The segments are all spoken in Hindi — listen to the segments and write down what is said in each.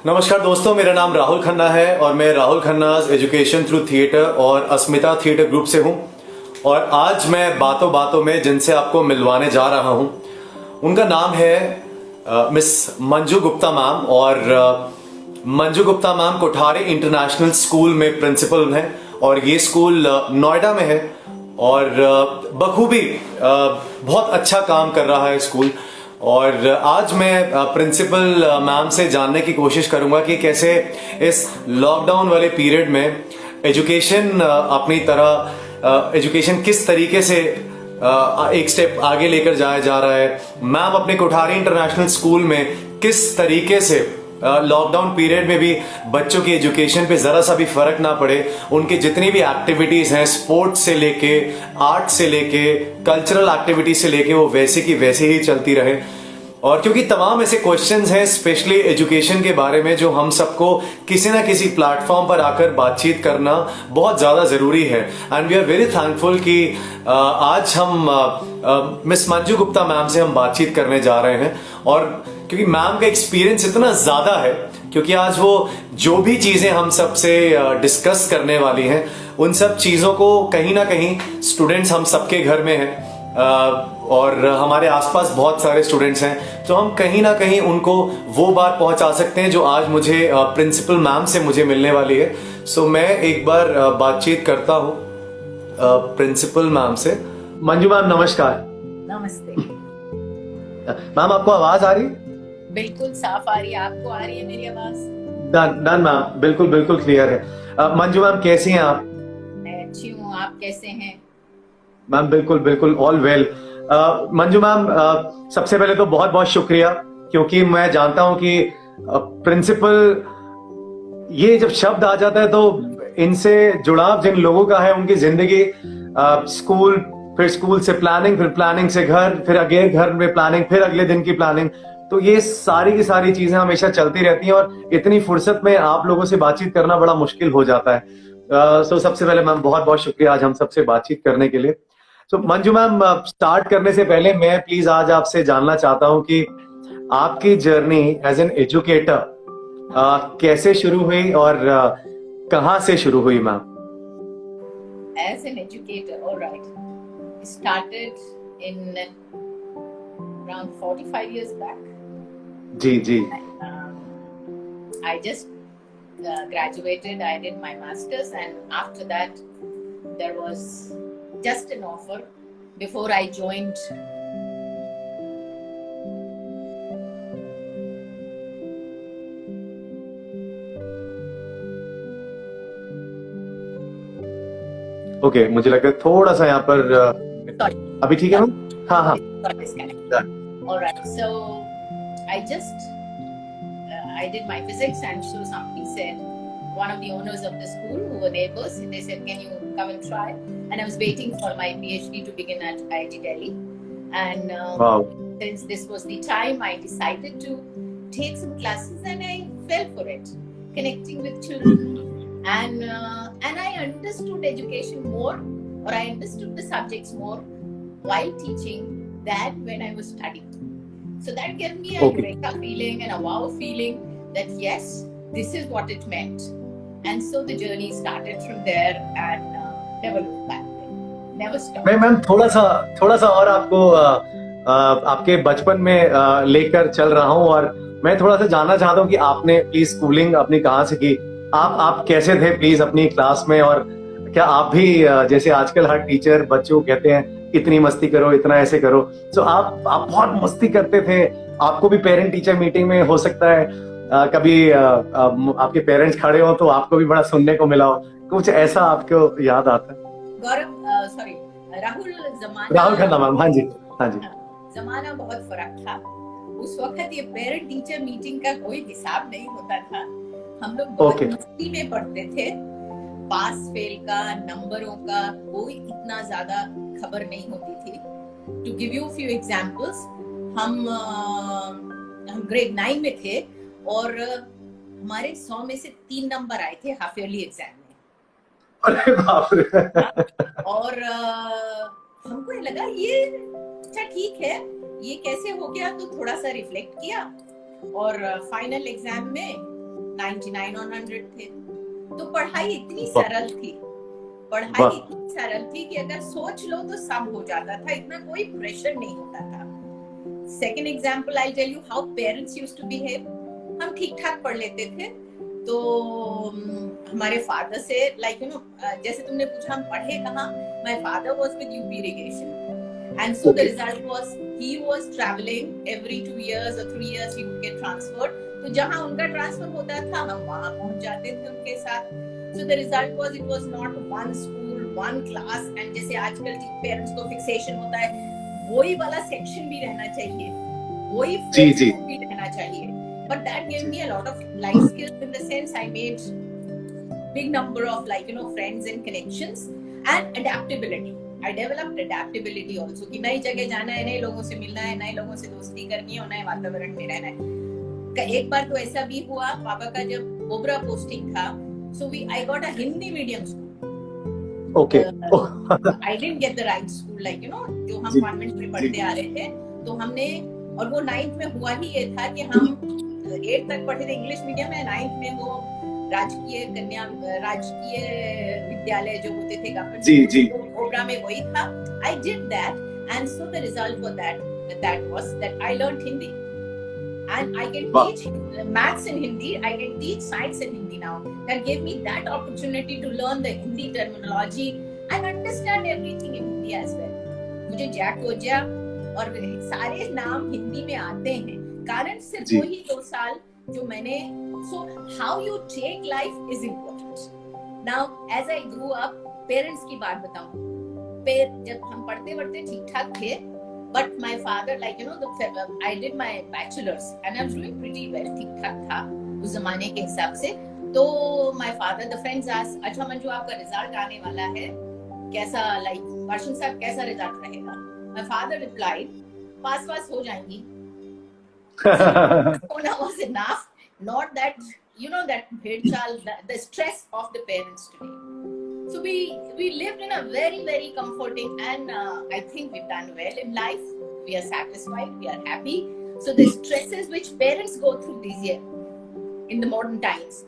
नमस्कार दोस्तों, मेरा नाम राहुल खन्ना है और मैं Rahul Khanna's education through theatre और अस्मिता थिएटर ग्रुप से हूं। और आज मैं बातों बातों में जिनसे आपको मिलवाने जा रहा हूं, उनका नाम है मिस मंजू गुप्ता मैम। और Manju Gupta ma'am Kothari international school में प्रिंसिपल हैं और ये स्कूल नोएडा में है और बखूबी बहुत अच्छा काम कर रहा है स्कूल। और आज मैं प्रिंसिपल मैम से जानने की कोशिश करूंगा कि कैसे इस लॉकडाउन वाले पीरियड में एजुकेशन अपनी तरह एजुकेशन किस तरीके से एक स्टेप आगे लेकर जाया जा रहा है। मैम अपने कोठारी इंटरनेशनल स्कूल में किस तरीके से लॉकडाउन पीरियड में भी बच्चों की एजुकेशन पे जरा सा भी फर्क ना पड़े, उनकी जितनी भी एक्टिविटीज हैं, स्पोर्ट्स से लेके आर्ट से लेके कल्चरल एक्टिविटीज से लेके, वो वैसे की वैसे ही चलती रहे। और क्योंकि तमाम ऐसे क्वेश्चंस हैं स्पेशली एजुकेशन के बारे में जो हम सबको किसी ना किसी प्लेटफॉर्म पर आकर बातचीत करना बहुत ज्यादा जरूरी है। And we are very thankful कि आज हम मिस मंजू गुप्ता मैम से हम बातचीत करने जा रहे हैं। और क्योंकि मैम का एक्सपीरियंस इतना ज्यादा है, क्योंकि आज वो जो भी चीजें हम सबसे डिस्कस करने वाली हैं, उन सब चीजों को कहीं ना कहीं स्टूडेंट्स हम सबके घर में हैं और हमारे आसपास बहुत सारे स्टूडेंट्स हैं, तो हम कहीं ना कहीं उनको वो बात पहुंचा सकते हैं जो आज मुझे प्रिंसिपल मैम से मुझे मिलने वाली है। सो मैं एक बार बातचीत करता हूँ प्रिंसिपल मैम से। मंजू मैम नमस्कार। नमस्ते मैम, आपको आवाज आ रही? बिल्कुल साफ आ रही है। आपको आ रही है मेरी आवाज? डन मैम, बिल्कुल बिल्कुल क्लियर है। मंजू मैम कैसी हैं आप? मैं अच्छी हूँ, आप कैसे हैं? मैम बिल्कुल बिल्कुल ऑल वेल। मंजू मैम, सबसे पहले तो बहुत बहुत शुक्रिया, क्योंकि मैं जानता हूं कि प्रिंसिपल ये जब शब्द आ जाता है तो इनसे जुड़ाव जिन लोगों का है उनकी जिंदगी स्कूल, फिर स्कूल से प्लानिंग, फिर प्लानिंग से घर, फिर अगेन घर में प्लानिंग, फिर अगले दिन की प्लानिंग, तो ये सारी की सारी चीजें हमेशा चलती रहती हैं और इतनी फुर्सत में आप लोगों से बातचीत करना बड़ा मुश्किल हो जाता है। सो सबसे पहले मैम बहुत बहुत शुक्रिया आज हम सबसे बातचीत करने के लिए। तो मंजू मैम, स्टार्ट करने से पहले मैं प्लीज आज आपसे जानना चाहता हूं कि आपकी जर्नी एज एन एजुकेटर कैसे शुरू हुई और कहां से शुरू हुई ma'am? As an educator, all right. Started in around 45 years back. जी। I just graduated. I did my masters, and after that, there was just an offer before I joined. Okay, मुझे लगा थोड़ा सा यहाँ पर Sorry. अभी ठीक है मैम? हाँ। Got disconnected. All right. So I just I did my physics, and so somebody said, one of the owners of the school who were neighbors, they said, "Can you come and try?" And I was waiting for my PhD to begin at IIT Delhi, and Wow. since this was the time, I decided to take some classes, and I fell for it, connecting with children, and I understood education more, or I understood the subjects more while teaching than when I was studying. So that gave me a eureka feeling and a wow feeling that yes, this is what it meant. And so the journey started from there and never looked back, never stopped. Ma'am थोड़ा सा और आपको आपके बचपन में लेकर चल रहा हूँ और मैं थोड़ा सा जानना चाहता हूँ कि आपने प्लीज स्कूलिंग अपनी कहाँ से की, आप कैसे थे प्लीज अपनी क्लास में, और क्या आप भी जैसे आजकल हर टीचर बच्चों को कहते हैं इतनी मस्ती करो, इतना ऐसे करो, तो आप बहुत मस्ती करते थे? आपको भी पेरेंट टीचर मीटिंग में हो सकता है कभी आपके पेरेंट्स खड़े हो तो आपको भी बड़ा सुनने को मिला हो, कुछ ऐसा आपको याद आता है? गौरव, सॉरी राहुल खन्ना मैम। हाँ जी। जमाना बहुत फर्क था। उस वक्त ये पेरेंट टीचर मीटिंग का कोई हिसाब नहीं होता था। हम लोग बहुत मस्ती में पढ़ते थे। पास फेल का, नंबरों का कोई इतना ज्यादा खबर नहीं होती थी। To give you few examples, हम ग्रेड 9 में थे और हमारे 100 में से 3 नंबर आए थे हाफ ईयरली एग्जाम में। अरे बाप रे। और हमको लगा ये अच्छा ठीक है, ये कैसे हो गया, तो थोड़ा सा रिफ्लेक्ट किया और फाइनल एग्जाम में 99 on 100 थे। तो पढ़ाई इतनी सरल थी, पढ़ाई इतनी सरल थी कि अगर सोच लो तो सब हो जाता था, इतना कोई प्रेशर नहीं होता था। Second example I tell you how parents used to behave. हम ठीक ठाक पढ़ लेते थे, तो हमारे फादर से लाइक यू नो, जैसे तुमने पूछा हम पढ़े कहाँ, my father was with UP irrigation and so the result was he was travelling every 2 years or 3 years he would get transferred। तो जहाँ उनका ट्रांसफर होता था हम वहाँ पहुँच जाते थे उनके साथ। So the result was it was not one school, one class, and जैसे आजकल पेरेंट्स को फिक्सेशन होता है वही वाला सेक्शन भी रहना चाहिए, वही फ्रेंड्स भी रहना चाहिए। But that gave me a lot of life skills in the sense I made big number of like you know friends and connections and adaptability. I developed adaptability also कि नई जगह जाना है, नए लोगों से मिलना है, नए लोगों से दोस्ती करनी है और नए वातावरण में रहना है। एक बार तो ऐसा भी हुआ, पापा का जब ओबरा पोस्टिंग था, so I got a Hindi medium school. Okay. I didn't get the right school like you know जो हम कॉन्वेंट में पढ़ते आ रहे थे, तो हमने, और वो 9th में हुआ ही ये था कि हम 8 तक पढ़े थे इंग्लिश मीडियम में, 9th में वो राजकीय विद्यालय जो होते थे गवर्नमेंट ओबरा में वही था। I did that and so the result for that was that I learned Hindi and I can teach maths in Hindi, I can teach science in Hindi now. That gave me that opportunity to learn the Hindi terminology and understand everything in Hindi as well. मुझे जैकोजा और सारे नाम हिंदी में आते हैं, कारण सिर्फ वही 2 साल जो मैंने। So how you take life is important. Now as I grew up, parents की बात बताऊं, जब हम पढ़ते ठीक ठाक थे, but my father like you know I did my bachelor's and I was doing pretty well, ठीक ठाक था उस जमाने के हिसाब से। तो my father, the friends asked, अच्छा मंजू आपका रिजल्ट आने वाला है, कैसा लाइक वर्षन साहब कैसा रिजल्ट रहेगा? My father replied, पास हो जाएंगी। So that was enough. Not that you know that bhedchal, the stress of the parents today. So we lived in a very comforting and I think we've done well in life. We are satisfied, we are happy. So the stresses which parents go through these years in the modern times,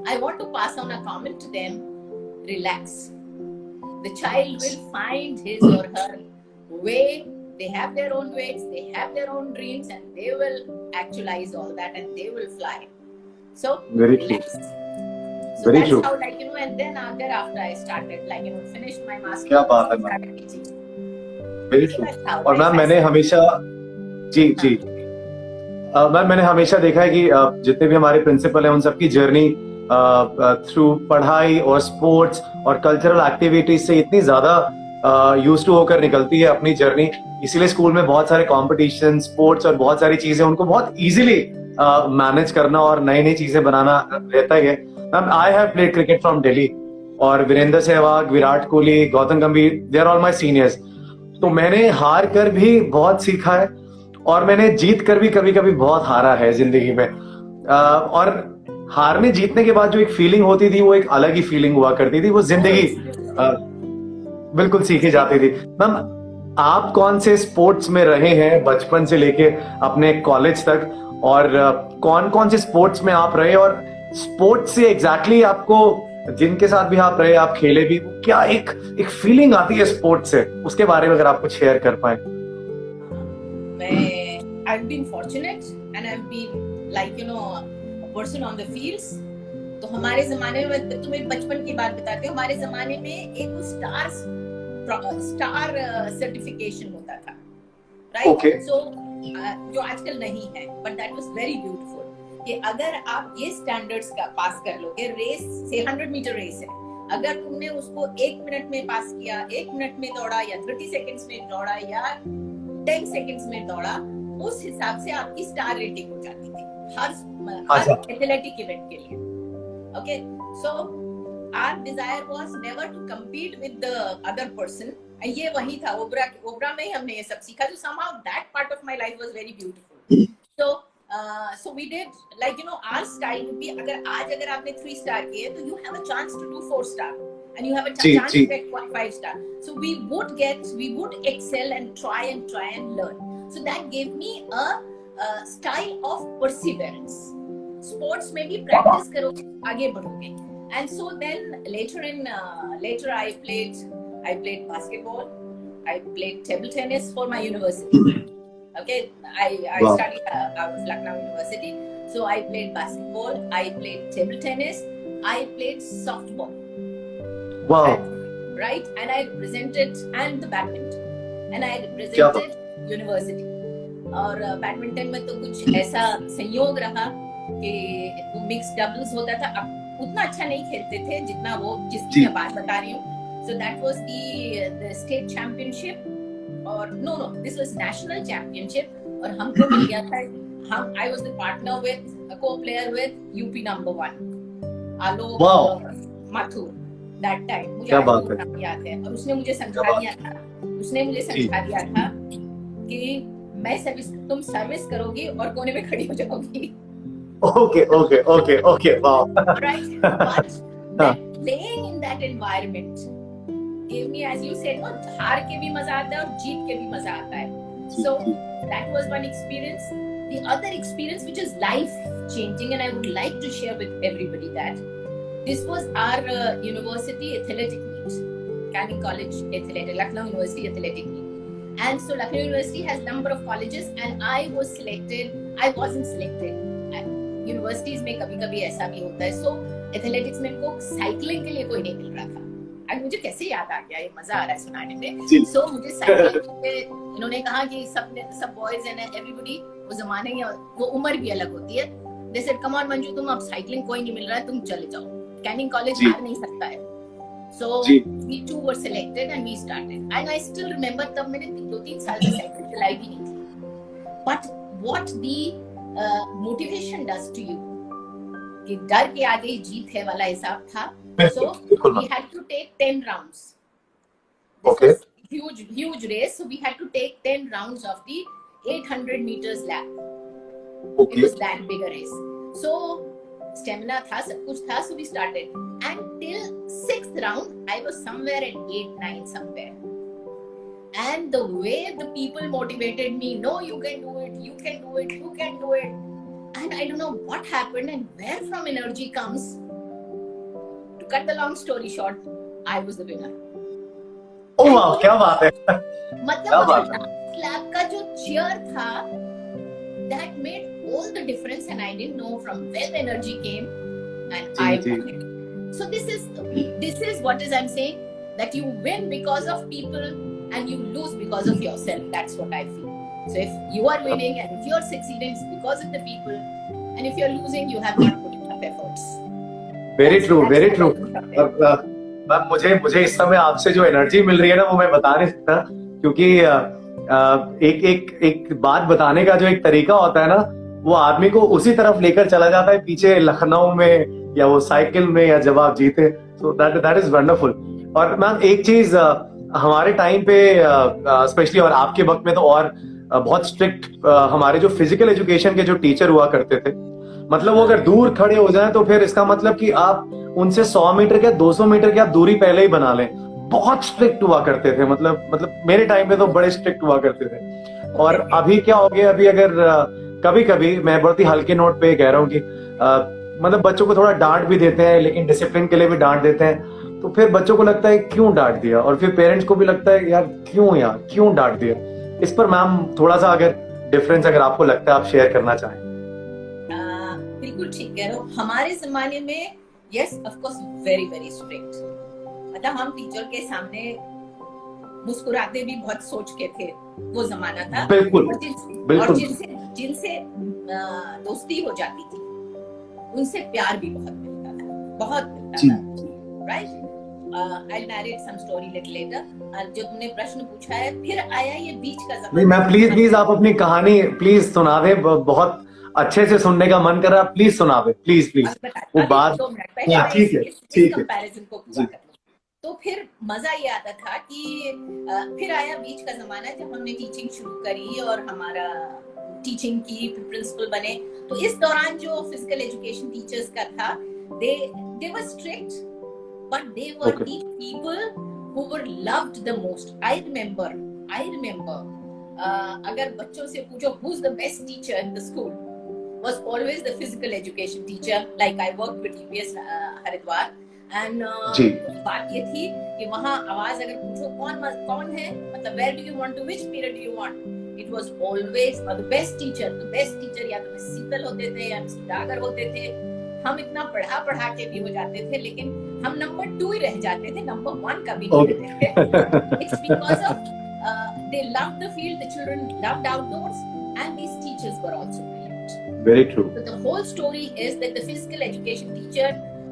I want to pass on a comment to them: relax. The child will find his or her way. They have their own ways, they have their own dreams, and they will actualize all that and they will fly. So very relax. true. So very that's true. how like you know, and then thereafter I started like you know finished my master's. क्या बात है मैम, very true. और मैम मैंने हमेशा मैम मैंने हमेशा देखा है कि जितने भी हमारे प्रिंसिपल हैं उन सबकी जर्नी थ्रू पढ़ाई और स्पोर्ट्स और कल्चरल एक्टिविटीज से इतनी ज्यादा यूज्ड टू होकर निकलती है अपनी जर्नी। इसीलिए स्कूल में बहुत सारे कॉम्पिटिशन, स्पोर्ट्स और बहुत सारी चीजें उनको बहुत इजीली मैनेज करना और नई नई चीजें बनाना रहता ही है। Ma'am I have played cricket from Delhi और Virender Sehwag, Virat Kohli, Gautam Gambhir, they are all my seniors. तो मैंने हार कर भी बहुत सीखा है और मैंने जीत कर भी कभी कभी बहुत हारा है जिंदगी में। और हारने जीतने के बाद जो एक फीलिंग होती थी वो एक अलग ही फीलिंग हुआ करती थी, वो जिंदगी बिल्कुल सीखी जाती थी। मैम आप कौन से स्पोर्ट्स में रहे हैं बचपन से लेके अपने कॉलेज तक, और कौन कौन से स्पोर्ट्स में आप रहे, और स्पोर्ट्स से एग्जैक्टली आपको जिनके साथ भी आप रहे, आप खेले भी, क्या एक फीलिंग आती है स्पोर्ट्स से, उसके बारे में अगर आप कुछ शेयर कर पाए। I've been fortunate and I've been like you know a person on the fields. तो हमारे जमाने में, तुम्हें बचपन की बात बताती हूँ, हमारे जमाने में एक स्टार सर्टिफिकेशन होता था, राइट? सो जो आजकल नहीं है, but that was very beautiful कि अगर आप ये स्टैंडर्ड्स का पास कर लोगे, रेस से 100 मीटर रेस है, अगर तुमने उसको 1 मिनट में पास किया, 1 मिनट में दौड़ा या 30 सेकंड्स में दौड़ा या 10 सेकंड्स में दौड़ा, उस हिसाब से आपकी स्टार रेटिंग हो जाती थी हर एथलेटिक इवेंट के लिए। Okay, so our desire was never to compete with the other person. ये वही था, ओबरा में ही हमने ये सब सीखा। So somehow that part of my life was very beautiful. So we did like you know our style would be, अगर आपने 3 star किए तो you have a chance to do 4 star and you have a chance to get 5 star. So we would excel and try and learn. So that gave me a style of perseverance. Sports में भी प्रैक्टिस करोगे आगे बढ़ोगे. And so then later I played basketball, I played table tennis for my university. Okay, I Wow. studied out of Lucknow University, so I played basketball, I played table tennis, I played softball. Wow. Right, and I represented, and the badminton, and I क्या represented university. और बैडमिंटन में तो कुछ ऐसा संयोग रहा कि वो मिक्स डबल्स होता था. अब उतना अच्छा नहीं खेलते थे जितना वो जिसकी जी. मैं बात बता रही हूँ. So that was the state championship, और no, this was national championship. और हमको मिल गया था, I was the partner with a co-player with UP number 1 Alok Wow. Mathur that time. मुझे क्या आज बात वो है. नाम याद है. और उसने मुझे क्या समझा बात दिया था, उसने मुझे जी. समझा दिया था कि तुम सर्विस करोगी और कोने में खड़ी हो जाओगी. Okay, okay, okay, okay. Wow. Right, but that playing in that environment gave me, as you said, हार के भी मजा आता है और जीत के भी मजा आता है. So that was one experience. The other experience, which is life changing, and I would like to share with everybody that this was our university athletic meet, Canning College athletic, Lucknow University athletic meet. And so Lucknow University has number of colleges, and I was selected. I wasn't selected. Universities में कभी-कभी ऐसा भी होता है. So athletics में इनको साइकिलिंग के लिए कोई नहीं मिल रहा था. और मुझे कैसे याद आ गया, ये मजा आ रहा है सुनाने में. So मुझे साइकिलिंग पे इन्होंने कहा कि सब बॉयज एंड एवरीबॉडी, वो जमाने में वो उम्र भी अलग होती है. They said, come on Manju, तुम अब साइकिलिंग कोई नहीं मिल रहा है, तुम चले जाओ. कैनिंग कॉलेज आ नहीं सकता है. So we two were selected and we started. And I still remember तब मैंने 2-3 साल से साइकिल चलाई भी नहीं थी. But what the motivation does to you, कि डर के आगे जीत है वाला हिसाब था. So we had to take 10 rounds. Okay. Huge race. So we had to take 10 rounds of the 800 meters lap. Okay. It was that big a race. So stamina था, सब कुछ था. So we started. And till 6th round, I was somewhere at 8-9 somewhere. And the way the people motivated me, no, you can do it, you can do it, you can do it. And I don't know what happened and where from energy comes. To cut the long story short, I was the winner. Oh wow, क्या बात है. मतलब वो last lap का जो cheer था, that made all the difference, and I didn't know from where the energy came, and I won it. So this is what is I'm saying, that you win because of people and you lose because of yourself. That's what I feel. So if you are winning and if you are succeeding, it's because of the people, and if you're losing, you have not put enough efforts. Very true, very true. Ma'am मुझे इस समय आपसे जो एनर्जी मिल रही है ना, वो मैं बता नहीं सकता, क्योंकि एक बात बताने का जो एक तरीका होता है ना, वो आदमी को उसी तरफ लेकर चला जाता है, पीछे लखनऊ में या वो साइकिल में, या जब आप जीते. So that is wonderful. और मैम एक चीज हमारे टाइम पे स्पेशली, और आपके वक्त में तो और बहुत स्ट्रिक्ट हमारे जो फिजिकल एजुकेशन के जो टीचर हुआ करते थे, मतलब वो अगर दूर खड़े हो जाएं तो फिर इसका मतलब कि आप उनसे 100 मीटर क्या 200 मीटर की आप दूरी पहले ही बना लें. बहुत स्ट्रिक्ट हुआ करते थे. मतलब मेरे टाइम पे तो बड़े स्ट्रिक्ट हुआ करते थे. और अभी क्या हो गया, अभी अगर कभी कभी मैं बहुत ही हल्के नोट पे कह रहा हूँ कि मतलब बच्चों को थोड़ा डांट भी देते हैं, लेकिन डिसिप्लिन के लिए भी डांट देते हैं, तो फिर बच्चों को लगता है क्यों डांट दिया, और फिर पेरेंट्स को भी लगता है यार क्यों डांट दिया. इस पर मैम थोड़ा सा अगर डिफरेंस अगर आपको लगता है आप शेयर करना चाहें. बिल्कुल ठीक कह रहे हो. हमारे जमाने में yes of course very very strict. मतलब हम टीचर के सामने मुस्कुराते भी बहुत सोच के थे, वो जमाना था. बिल्कुल. और जिनसे दोस्ती हो जाती थी उनसे प्यार भी बहुत मिलता था. Right. I'll narrate some story little later. जो तुमने प्रश्न पूछा है, फिर आया ये बीच का जमाना. नहीं मैम, प्लीज आप अपनी कहानी प्लीज सुना दे. बहुत अच्छे से सुनने का मन कर रहा है. प्लीज सुना दे, प्लीज. वो बात ठीक है. कंपैरिजन को पूरा कर लो. तो फिर मजा ये आता था कि फिर आया बीच का जमाना जब हमने टीचिंग शुरू करी और हमारा टीचिंग की, प्रिंसिपल बने. तो इस दौरान जो फिजिकल एजुकेशन टीचर्स का था, they were strict, but they were the people who were loved the most. I remember अगर बच्चों से पूछो who's the best teacher in the school, was always the physical education teacher. Like I worked with DPS Haridwar, and बात ये थी कि वहाँ आवाज अगर पूछो कौन है, मतलब where do you want to, which period do you want, it was always the best teacher या तो मिस शीतल होते थे या मिस डागर होते थे. हम इतना पढ़ा के भी हो जाते थे, लेकिन हम नंबर 2 ही रह जाते थे, नंबर 1 कभी नहीं रहते थे. It's because of they loved the field, the children loved outdoors, and these teachers were also brilliant. Very true. So the whole story is that the physical education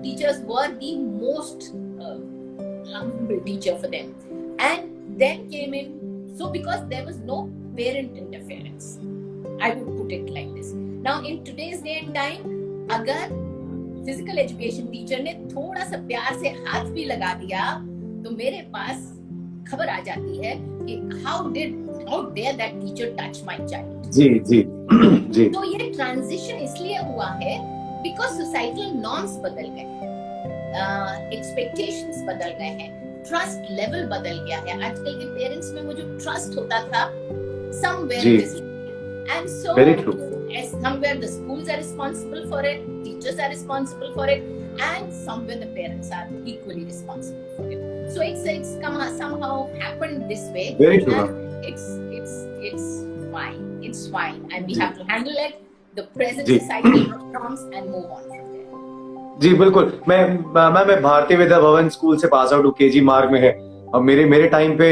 teachers were the most humble teacher for them. And then came in, so because there was no parent interference, I would put it like this. Now in today's day and time, अगर फिजिकल एजुकेशन टीचर ने थोड़ा सा प्यार से हाथ भी लगा दिया तो मेरे पास खबर आ जाती है कि how dare that teacher touch my child. जी. तो ये ट्रांजिशन इसलिए हुआ है बिकॉज सोसाइटल नॉर्म्स बदल गए, एक्सपेक्टेशंस बदल गए हैं, ट्रस्ट लेवल बदल गया है. आजकल के पेरेंट्स में वो जो ट्रस्ट होता था somewhere is, and so very true. Somewhere the schools are responsible for it, teachers are responsible for it, and somewhere the parents are equally responsible for it. So it's somehow happened this way. Very true. And it's fine. It's fine, and we have to handle it, the present societal norms, and move on from there. जी बिल्कुल. मैं भारतीय विद्या भवन स्कूल से पास आउट हूँ, केजी मार्ग में है. और मेरे टाइम पे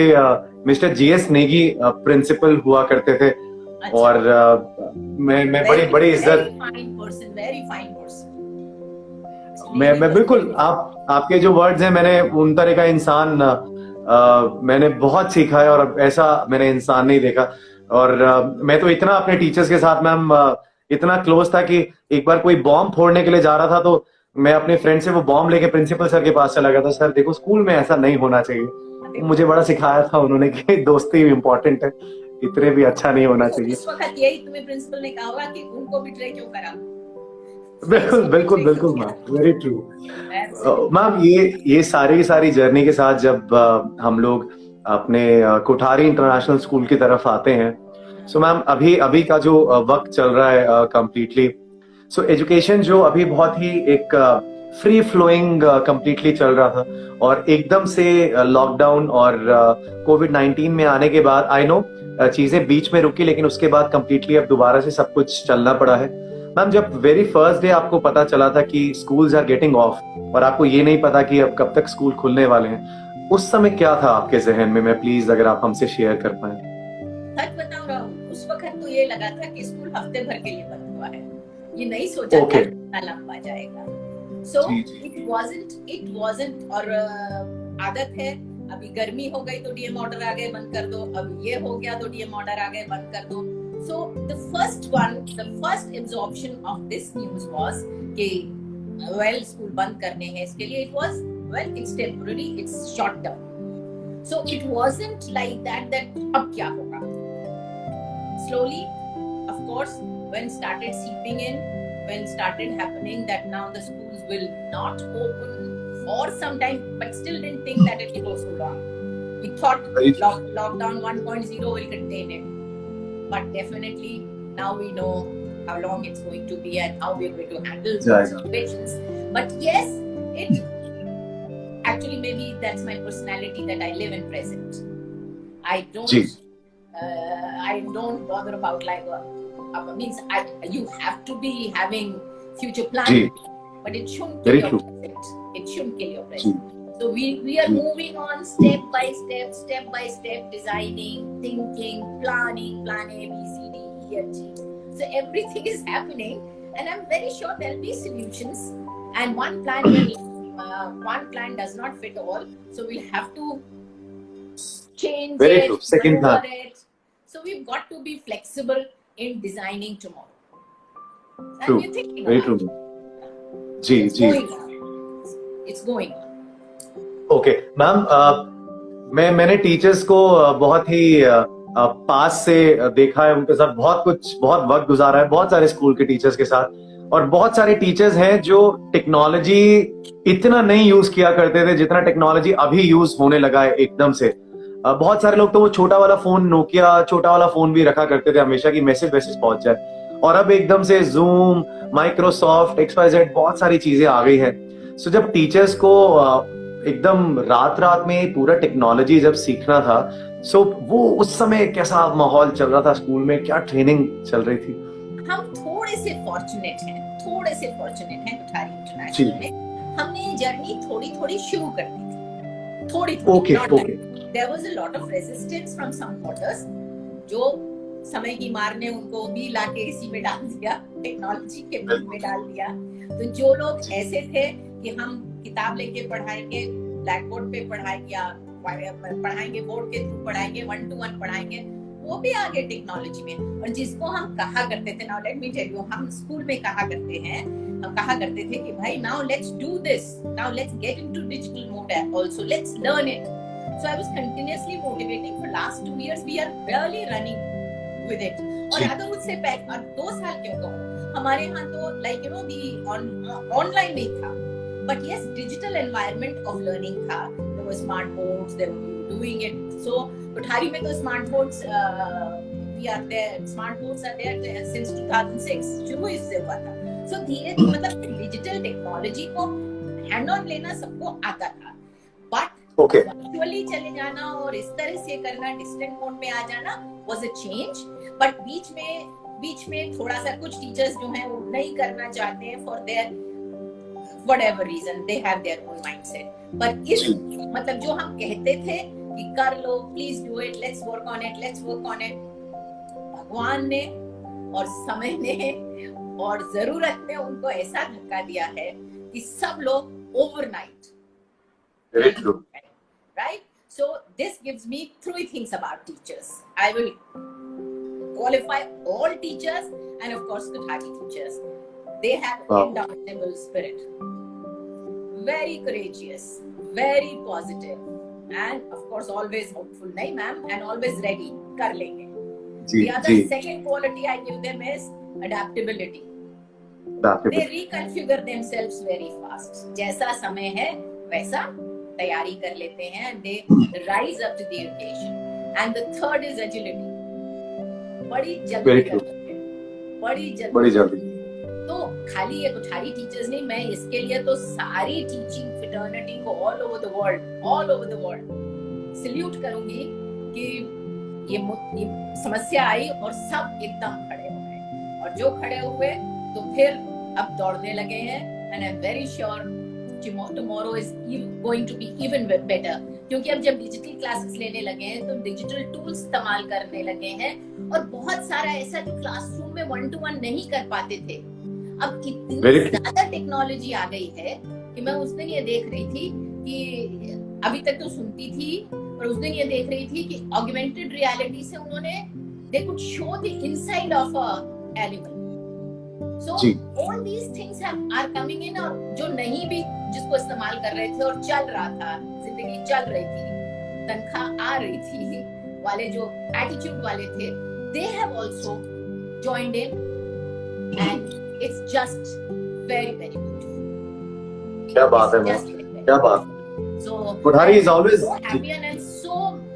मिस्टर जीएस नेगी प्रिंसिपल हुआ करते थे. और मैं बड़ी इज्जत, वेरी फाइन पर्सन. मैं बिल्कुल आपके जो वर्ड्स हैं, मैंने उन तरह का इंसान मैंने बहुत सीखा है और ऐसा मैंने इंसान नहीं देखा. और मैं तो इतना अपने टीचर्स के साथ मैम इतना क्लोज था कि एक बार कोई बॉम्ब फोड़ने के लिए जा रहा था तो मैं अपने फ्रेंड से वो बॉम्ब लेके प्रिंसिपल सर के पास चला गया था. सर देखो स्कूल में ऐसा नहीं होना चाहिए. मुझे बड़ा सिखाया था उन्होंने कि दोस्ती इम्पोर्टेंट है, इतने भी अच्छा नहीं होना चाहिए. इस वक्त यही तुम्हें प्रिंसिपल ने कहा होगा कि उनको बिट्रे क्यों करा. बिल्कुल मैम, वेरी ट्रू. मैम ये सारी जर्नी के साथ जब हम लोग अपने कोठारी इंटरनेशनल स्कूल की तरफ आते हैं, सो मैम अभी का जो वक्त चल रहा है कंप्लीटली, सो एजुकेशन जो अभी बहुत ही एक फ्री फ्लोइंग कंप्लीटली चल रहा था, और एकदम से लॉकडाउन और कोविड-19 में आने के बाद आई नो चीजें बीच में रुकी, लेकिन उसके बाद कंप्लीटली अब दोबारा से सब कुछ चलना पड़ा है. मैम जब वेरी फर्स्ट डे आपको पता चला था कि स्कूल्स आर गेटिंग ऑफ और आपको ये नहीं पता कि अब कब तक स्कूल खुलने वाले हैं, उस समय क्या था आपके जहन में? मैं प्लीज अगर आप हमसे शेयर कर पाए. सच बताऊं राहुल, उस वक्त तो ये लगा था कि स्कूल हफ्ते भर के लिए बंद हुआ है. ये नहीं सोचा था कितना लंबा जाएगा. सो इट वाजंट और आदत है. अभी गर्मी हो गई तो डीएम ऑर्डर आ गए बंद कर दो, अब ये हो गया तो डीएम ऑर्डर आ गए बंद कर दो. So the first absorption of this news was कि well school बंद करने हैं, इसके लिए it was well it's temporary, it's short term. So it wasn't like that अब क्या होगा. Slowly, of course, when started seeping in, when started happening that now the schools will not open for some time, but still didn't think that it will go so long. We thought lockdown 1.0 will contain it. But definitely now we know how long it's going to be and how we're going to handle those situations. But yes, it actually maybe that's my personality that I live in present. I don't bother about like means you have to be having future planning, but it shouldn't kill your present. It shouldn't kill your present. So we are moving on step by step, designing, thinking, planning, plan A, B, C, D, E, F, G. So everything is happening, and I'm very sure there'll be solutions. And one plan does not fit all, so we'll have to change very it. True. Second plan. So we've got to be flexible in designing tomorrow. True. And we're thinking very true. It's going on. Okay ma'am, मैंने टीचर्स को बहुत ही पास से देखा है, उनके साथ बहुत वक्त गुजारा है, बहुत सारे स्कूल के टीचर्स के साथ, और बहुत सारे टीचर्स हैं जो टेक्नोलॉजी इतना नहीं यूज किया करते थे जितना टेक्नोलॉजी अभी यूज होने लगा है एकदम से. बहुत सारे लोग तो वो छोटा वाला फोन, नोकिया छोटा वाला फोन भी रखा करते थे हमेशा कि मैसेज पहुंच जाए, और अब एकदम से जूम, माइक्रोसॉफ्ट, XYZ बहुत सारी चीजें आ गई है। सो जब टीचर्स को एकदम रात रात में पूरा टेक्नोलॉजी जब सीखना था, सो वो उस समय कैसा माहौल चल रहा था स्कूल में, क्या ट्रेनिंग चल रही थी? हम थोड़े से फॉर्चुनेट हैं कुठारी जी। इंटरनेशनल में। हमने ये जर्नी थोड़ी थोड़ी शुरू कर दी थी, थोड़ी okay not okay like there was a lot of resistance from some quarters, जो समय की मार ने उनको भी लाके इसी में डाल दिया, टेक्नोलॉजी के बीच में डाल दिया। तो जो लोग ऐसे थे कि हम किताब लेके पढ़ाएंगे, ब्लैक बोर्ड पे पढ़ाएंगे, बोर्ड के थ्रू पढ़ाएंगे, 1-to-1 पढ़ाएंगे, वो भी आ गए टेक्नोलॉजी में। और जिसको हम कहा करते थे, now let me tell you, हम स्कूल में कहा करते थे कि भाई now let's do this, now let's get into digital mode also, let's learn it. So I was continuously motivating for last 2 years, we are really running with it। और अगर उससे पहले 2 साल क्यों कहूं, हमारे यहाँ तो like you know the online नहीं था, but yes digital environment of learning था। There were smart boards, they were doing it. So Kothari में तो smart boards we are there, smart boards are there since 2006, शुरू इससे हुआ था। सो धीरे धीरे मतलब डिजिटल टेक्नोलॉजी को हैंड ऑन लेना सबको आता था, बट वर्चुअली चले जाना और इस तरह से करना, डिस्टेंट मोड में आ जाना was a change। बट बीच में थोड़ा सा कुछ टीचर्स जो हैं वो नहीं करना चाहते हैं for their whatever reason, they have their own mindset। पर इस मतलब जो हम कहते थे कि कर लो, please do it, let's work on it, भगवान ने और समय ने और जरूरत ने उनको ऐसा धक्का दिया है कि सब लोग overnight, Very true. right? So this gives me 3 things about teachers. I will qualify all teachers and of course Kothari teachers. They have indomitable spirit, very courageous, very positive, and of course always hopeful, nahi ma'am, and always ready, kar lenge. The other second quality I give them is adaptability. They reconfigure themselves very fast. जैसा समय है वैसा तैयारी कर लेते हैं, and they rise up to the occasion। And the third is agility, बड़ी जल्दी करते हैं, बड़ी जल्दी। तो खाली ये कोठारी टीचर्स नहीं, मैं इसके लिए तो सारी टीचिंग फ्रेटर्निटी को all over the world salute करूंगी कि ये समस्या आई और सब एकदम खड़े हो गए, और जो खड़े हुए तो फिर अब दौड़ने लगे हैं। And I'm very sure tomorrow is going to be even better, क्योंकि अब जब डिजिटल क्लासेस लेने लगे हैं तो डिजिटल टूल्स इस्तेमाल करने लगे हैं, और बहुत सारा ऐसा जो क्लासरूम में 1-to-1 नहीं कर पाते थे, अब इतनी ज्यादा टेक्नोलॉजी आ गई है कि मैं उस दिन ये देख रही थी कि अभी तक तो सुनती थी, पर उस दिन ये देख रही थी कि ऑगमेंटेड रियलिटी से उन्होंने they could show the inside of a animal। So all these things are coming in, और जो नहीं भी जिसको इस्तेमाल कर रहे थे और चल रहा था, जिंदगी चल रही थी, तनख्वाह आ रही थी वाले, जो एटीट्यूड वाले थे, they have also joined in, and it's just very very beautiful। क्या बात है, क्या बात। So Kothari is always so happy and so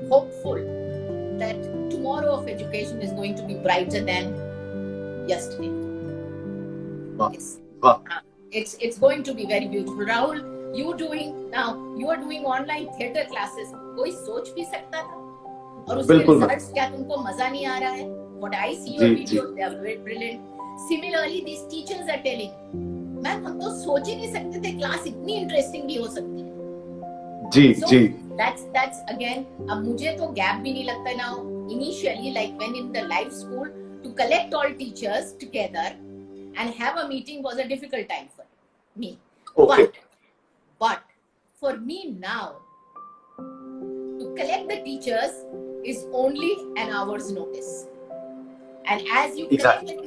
hopeful that tomorrow of education is going to be brighter than yesterday। It's going to be very beautiful। Rahul, you are doing online theater classes, कोई सोच भी सकता था? और उसके रिजल्ट्स क्या तुमको मजा नहीं आ रहा है? What I see your videos, they are very brilliant। Similarly, these teachers are telling, ma'am हम तो सोच ही नहीं सकते थे क्लास इतनी इंटरेस्टिंग भी हो सकती है। जी। That's again, अब मुझे तो गैप भी नहीं लगता now। Initially, like when in the live school, to collect all teachers together and have a meeting was a difficult time for me। Okay। But for me now, to collect the teachers is only an hour's notice, and as you collect them,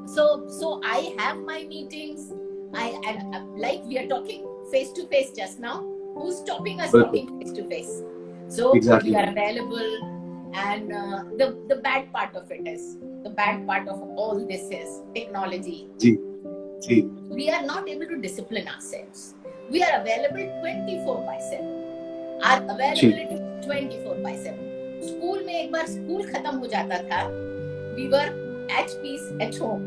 so I have my meetings, and like we are talking face to face just now, who's stopping us talking face to face? So we are available, and the bad part of it is, the bad part of all this is technology। We are not able to discipline ourselves। We are available 24/7। Our availability 24/7। School में एक बार स्कूल खत्म हो जाता था, we were at peace at home।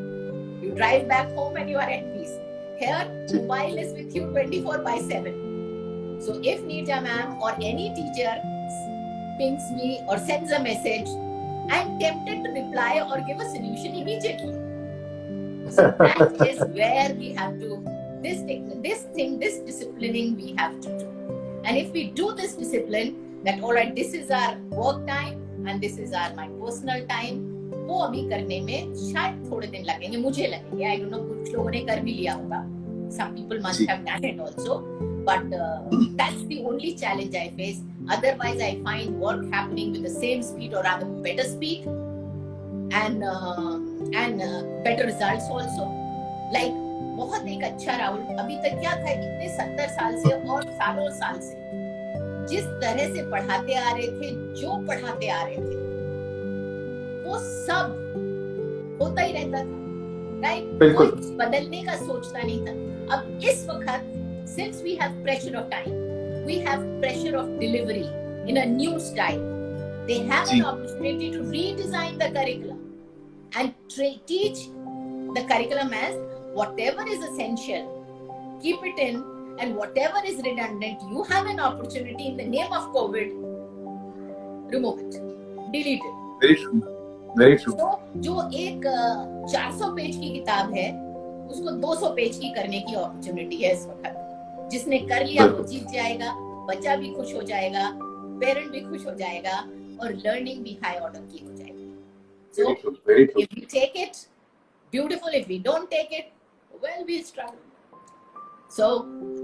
drive back home and you are at peace. Here, mobile is with you 24/7. So if Neerja ma'am or any teacher pings me or sends a message, I'm tempted to reply or give a solution immediately. So that is where we have to, this disciplining we have to do. And if we do this discipline, that all right, this is our work time and this is my personal time, वो अभी करने में शायद थोड़े दिन लगेंगे, मुझे लगेंगे. I don't know, कुछ लोगों ने कर भी लिया होगा. Some people must have done it also. But that's the only challenge I face. Otherwise, I find work happening with the same speed or rather better speed, and better results also. Like बहुत एक अच्छा राहुल, अभी तक क्या था, इतने 70 साल से और सालों साल से जिस तरह से पढ़ाते आ रहे थे, जो पढ़ाते आ रहे थे, वो सब होता ही रहता था, राइट? बिल्कुल. बदलने का सोचता नहीं था. अब इस वक्त, since we have pressure of time, we have pressure of delivery in a new style, they have an opportunity to redesign the curriculum and teach the curriculum as whatever is essential, keep it in, and whatever is redundant, you have an opportunity in the name of COVID, remove it, delete it. Very true. Very true. So, जो एक 400 पेज की किताब है, उसको 200 पेज की करने की अपॉर्चुनिटी है इस वक्त. जिसने कर लिया वो जीत जाएगा, बच्चा भी खुश हो जाएगा, पेरेंट भी खुश हो जाएगा, और लर्निंग भी हाई ऑर्डर की हो जाएगी. So if we take it, beautiful. If we don't take it, well, we'll struggle. So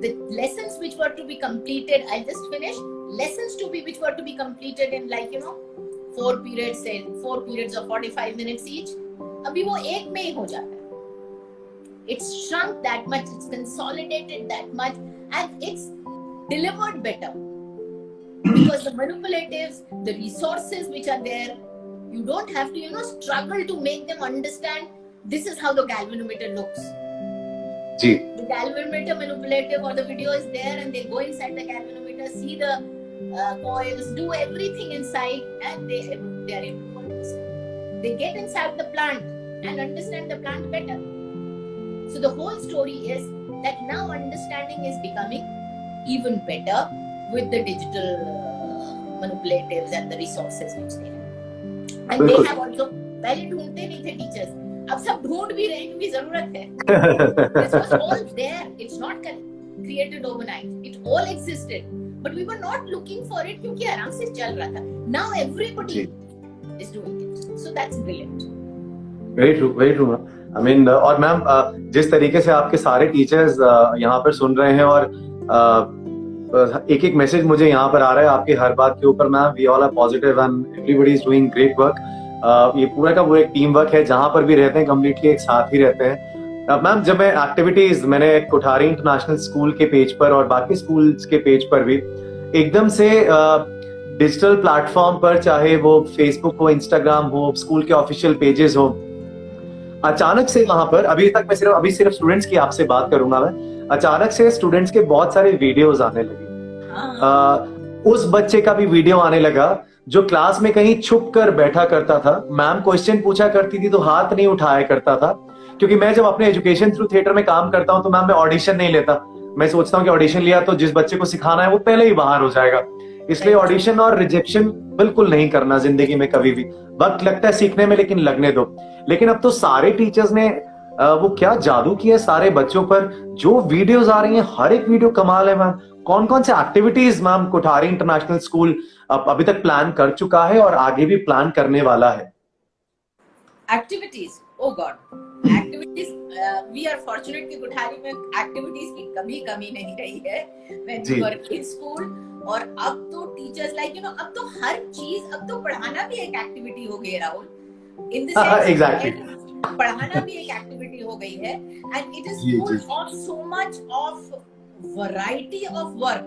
the lessons which were to be completed, I'll just finish. Lessons which were to be completed in 4 periods of 45 minutes each. अभी वो एक में ही हो जाता है. It's shrunk that much, it's consolidated that much, and it's delivered better. Because the manipulatives, the resources which are there, you don't have to, struggle to make them understand this is how the galvanometer looks. Gee. The galvanometer manipulative or the video is there, and they go inside the galvanometer, see the coils, do everything inside, and they are able to understand. They get inside the plant and understand the plant better. So the whole story is that now understanding is becoming even better with the digital manipulatives and the resources which they have. And they have also, पहले ढूंढते नहीं थे teachers, अब सब ढूंढ भी रहे हैं क्योंकि जरूरत है. This was all there. It's not created overnight. It all existed, but we were not looking for it क्योंकि आराम से चल रहा था. Now everybody is doing it. So that's brilliant. Very true, very true. I mean, और मैम जिस तरीके से आपके सारे टीचर्स यहाँ पर सुन रहे हैं और एक एक मैसेज मुझे यहाँ पर आ रहा है आपकी हर बात के ऊपर. Ma'am, we all are positive and everybody is doing great work. ये पूरा का वो एक टीम वर्क है, जहाँ पर भी रहते हैं कम्प्लीटली एक साथ ही रहते हैं. मैम, जब मैं एक्टिविटीज, मैंने कोठारी इंटरनेशनल स्कूल के पेज पर और बाकी स्कूल्स के पेज पर भी एकदम से डिजिटल प्लेटफॉर्म पर, चाहे वो फेसबुक हो, इंस्टाग्राम हो, स्कूल के ऑफिशियल पेजेस हो, अचानक से वहां पर अभी सिर्फ स्टूडेंट्स की आपसे बात करूंगा मैं, अचानक से स्टूडेंट्स के बहुत सारे वीडियोस आने लगे. उस बच्चे का भी वीडियो आने लगा जो क्लास में कहीं छुप कर बैठा करता था. मैम क्वेश्चन पूछा करती थी तो हाथ नहीं उठाया करता था, क्योंकि मैं जब अपने एजुकेशन थ्रू थिएटर में काम करता हूं तो मैम मैं ऑडिशन नहीं लेता. मैं सोचता हूं कि ऑडिशन लिया तो जिस बच्चे को सिखाना है वो पहले ही बाहर हो जाएगा. इसलिए ऑडिशन और रिजेक्शन बिल्कुल नहीं करना जिंदगी में कभी भी. वक्त लगता है सीखने में, लेकिन लगने दो. लेकिन अब तो सारे टीचर्स ने वो क्या जादू किया सारे बच्चों पर. जो वीडियोस आ रही हैं, हर एक वीडियो कमाल है. मैम, कौन कौन से activities ma'am Kothari international school अभी तक प्लान कर चुका है और आगे भी प्लान करने वाला है? Activities, oh God, activities, we are fortunate कि कोठारी में एक्टिविटीज की कभी कमी नहीं रही है when we were in school. और अब तो टीचर्स अब तो हर चीज, अब तो पढ़ाना भी एक एक्टिविटी हो गई है Rahul. In the sense exactly, पढ़ाना भी एक एक्टिविटी हो गई है, and it is full of so much of variety of work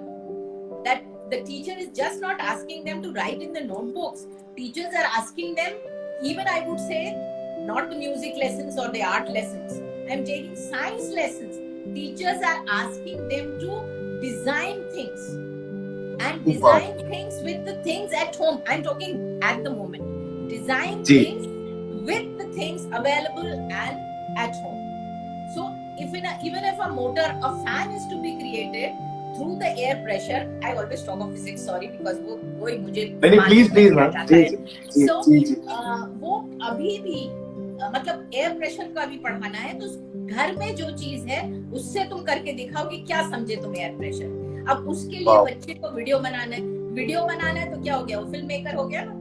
that the teacher is just not asking them to write in the notebooks. Teachers are asking them, even I would say, not the music lessons or the art lessons, I'm taking science lessons. Teachers are asking them to design things and design things with the things at home. I'm talking at the moment. Design things with the things available and at home. even if a motor, a fan is to be created through the air pressure. I always talk of physics, sorry, because वो ही मुझे नहीं प्लीज मैम जी so जी जी वो अभी भी मतलब एयर प्रेशर का भी पढ़ाना है, तो घर में जो चीज है उससे तुम करके दिखाओ कि क्या समझे तुम एयर प्रेशर। अब उसके लिए बच्चे को वीडियो बनाना है तो क्या हो गया, वो फिल्म मेकर हो गया ना,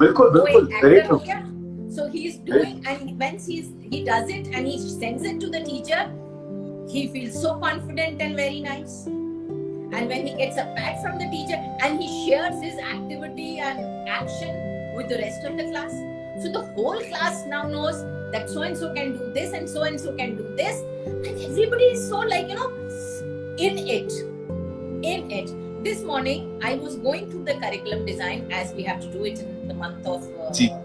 बिल्कुल बिल्कुल very true. So he's doing, and when he does it and he sends it to the teacher, he feels so confident and very nice. And when he gets a pat from the teacher and he shares his activity and action with the rest of the class, so the whole class now knows that so and so can do this and so can do this, and everybody is so like, you know, in it. This morning I was going through the curriculum design, as we have to do it in the month of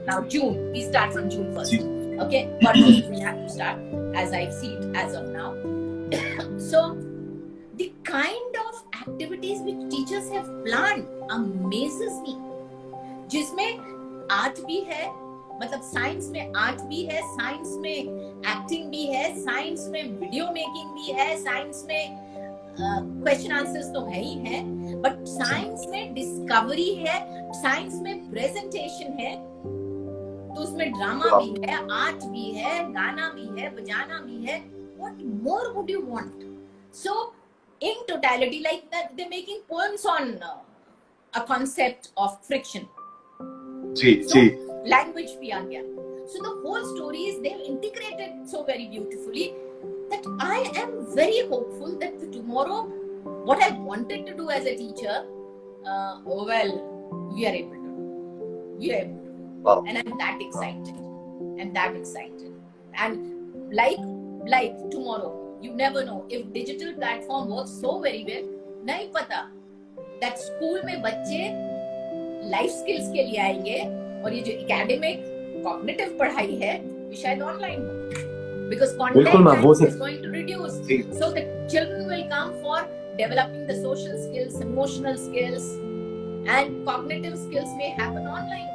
now June. We start from June 1st. Okay, but we have to start as I see it as of now. So the kind of activities which teachers have planned amazes me. जिसमें आर्ट भी है, मतलब साइंस में आर्ट भी है, साइंस में एक्टिंग भी है, साइंस में वीडियो मेकिंग भी है, साइंस में क्वेश्चन आंसर्स तो है ही है, बट साइंस में डिस्कवरी है, साइंस में प्रेजेंटेशन है, तो उसमें ड्रामा भी है, आर्ट भी है, गाना भी है, बजाना भी है. What more would you want? So in totality, like that, they're making poems on a concept of friction. So language भी आ गया. So the whole story is they've integrated so very beautifully that I am very hopeful that tomorrow what I wanted to do as a teacher, well, we are able to do. We are able to do. Wow. And I'm that excited. And like tomorrow, you never know if digital platform works so very well. नहीं पता that school में बच्चे life skills के लिए आएंगे और ये जो academic cognitive पढ़ाई है ये शायद ऑनलाइन हो, because content is going to reduce. So the children will come for developing the social skills, emotional skills, and cognitive skills may happen online.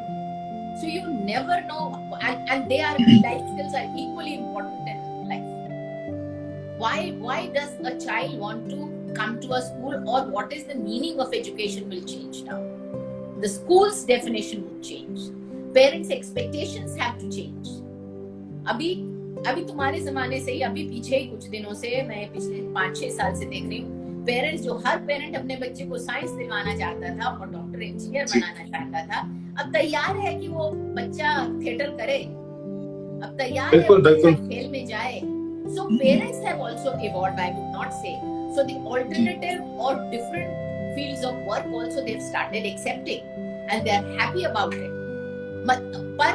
So you never know, and they are life skills are equally important in life. Why does a child want to come to a school, or what is the meaning of education will change now? The school's definition will change. Parents' expectations have to change. अभी तुम्हारे जमाने से ही, अभी पीछे ही कुछ दिनों से, मैं पिछले 5-6 साल से देख रही हूँ, पेरेंट्स जो हर पेरेंट अपने बच्चे को साइंस दिलवाना चाहता था और डॉक्टर इंजीनियर बनाना चाहता था, अब तैयार है कि वो बच्चा थिएटर करे, अब तैयार है वो बच्चा खेल में जाए. So parents have also evolved, I would not say. So the alternative or different fields of work also they've started accepting and they are happy about it. पर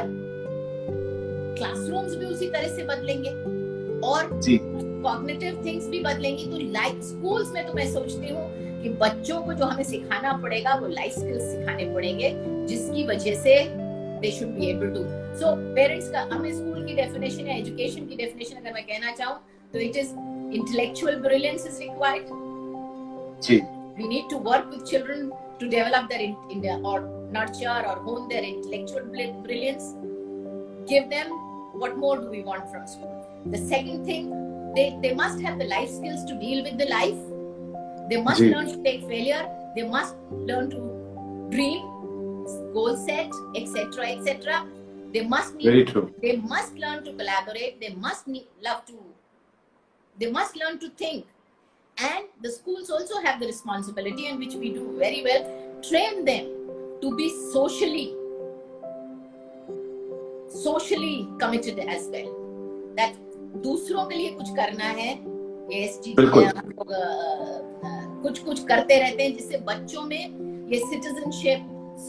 क्लासरूम्स भी उसी तरह से बदलेंगे और कॉग्निटिव थिंग्स भी बदलेंगी. तो लाइफ स्कूल्स में तो मैं सोचती हूँ कि बच्चों को जो हमें सिखाना पड़ेगा वो लाइफ स्किल्स सिखाने पड़ेंगे, जिसकी वजह से they should be able to. So parents का, हमें स्कूल की डेफिनेशन या एजुकेशन की डेफिनेशन अगर मैं कहना चाहूँ तो it is intellectual brilliance is required. We need to work with children to develop their or nurture or hone their intellectual brilliance. Give them, what more do we want from school? The second thing, they must have the life skills to deal with the life. They must learn to take failure. They must learn to dream, goal set, etc., etc. They must They must learn to collaborate. They must They must learn to think. And the schools also have the responsibility, and which we do very well, train them to be socially committed as well. That दूसरों के लिए कुछ करना है, ये इस चीज में हम लोग कुछ करते रहते हैं जिससे बच्चों में ये सिटीजनशिप,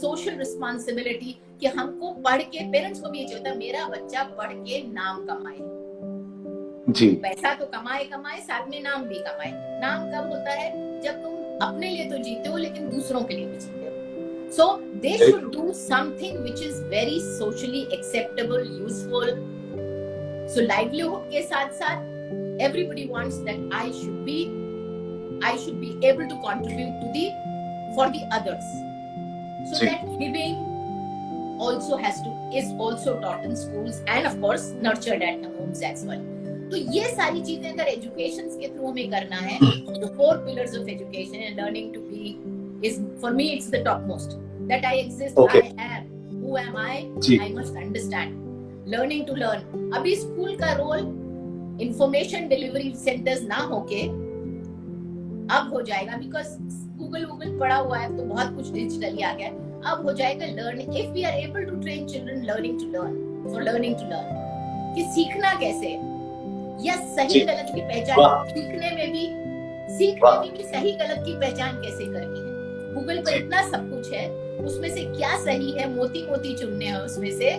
सोशल रिस्पॉन्सिबिलिटी, कि हमको पढ़ के, पेरेंट्स को भी ये चाहिए मेरा बच्चा पढ़ के नाम कमाए. जी, पैसा तो कमाए साथ में नाम भी कमाए. नाम कब होता है? जब तुम अपने लिए तो जीते हो लेकिन दूसरों के लिए भी जीते हो. So they should do something which is very socially acceptable, useful. So livelihood के साथ साथ everybody wants that I should be able to contribute for the others. So that giving also is also taught in schools and of course nurtured at the homes as well. तो ये सारी चीजें अगर एजुकेशन के थ्रू हमें करना है, तो 4 pillars of education and learning to be is, for me, it's the topmost. That I exist, Okay. I am, who am I? जी. I must understand. Learning to learn. अभी स्कूल का रोल इंफॉर्मेशन डिलीवरी सेंटर्स ना होके अब हो जाएगा, बिकॉज गूगल पड़ा हुआ है, तो बहुत कुछ डिजिटली आ गया है. अब हो जाएगा learning. If we are able to train children learning to learn, for learning to learn, कि सीखना कैसे या सही गलत की पहचान, सीखने में भी सही गलत की पहचान कैसे करनी है. गूगल पर इतना सब कुछ है, उसमें से क्या सही है, मोती मोती चुनने हैं, उसमें से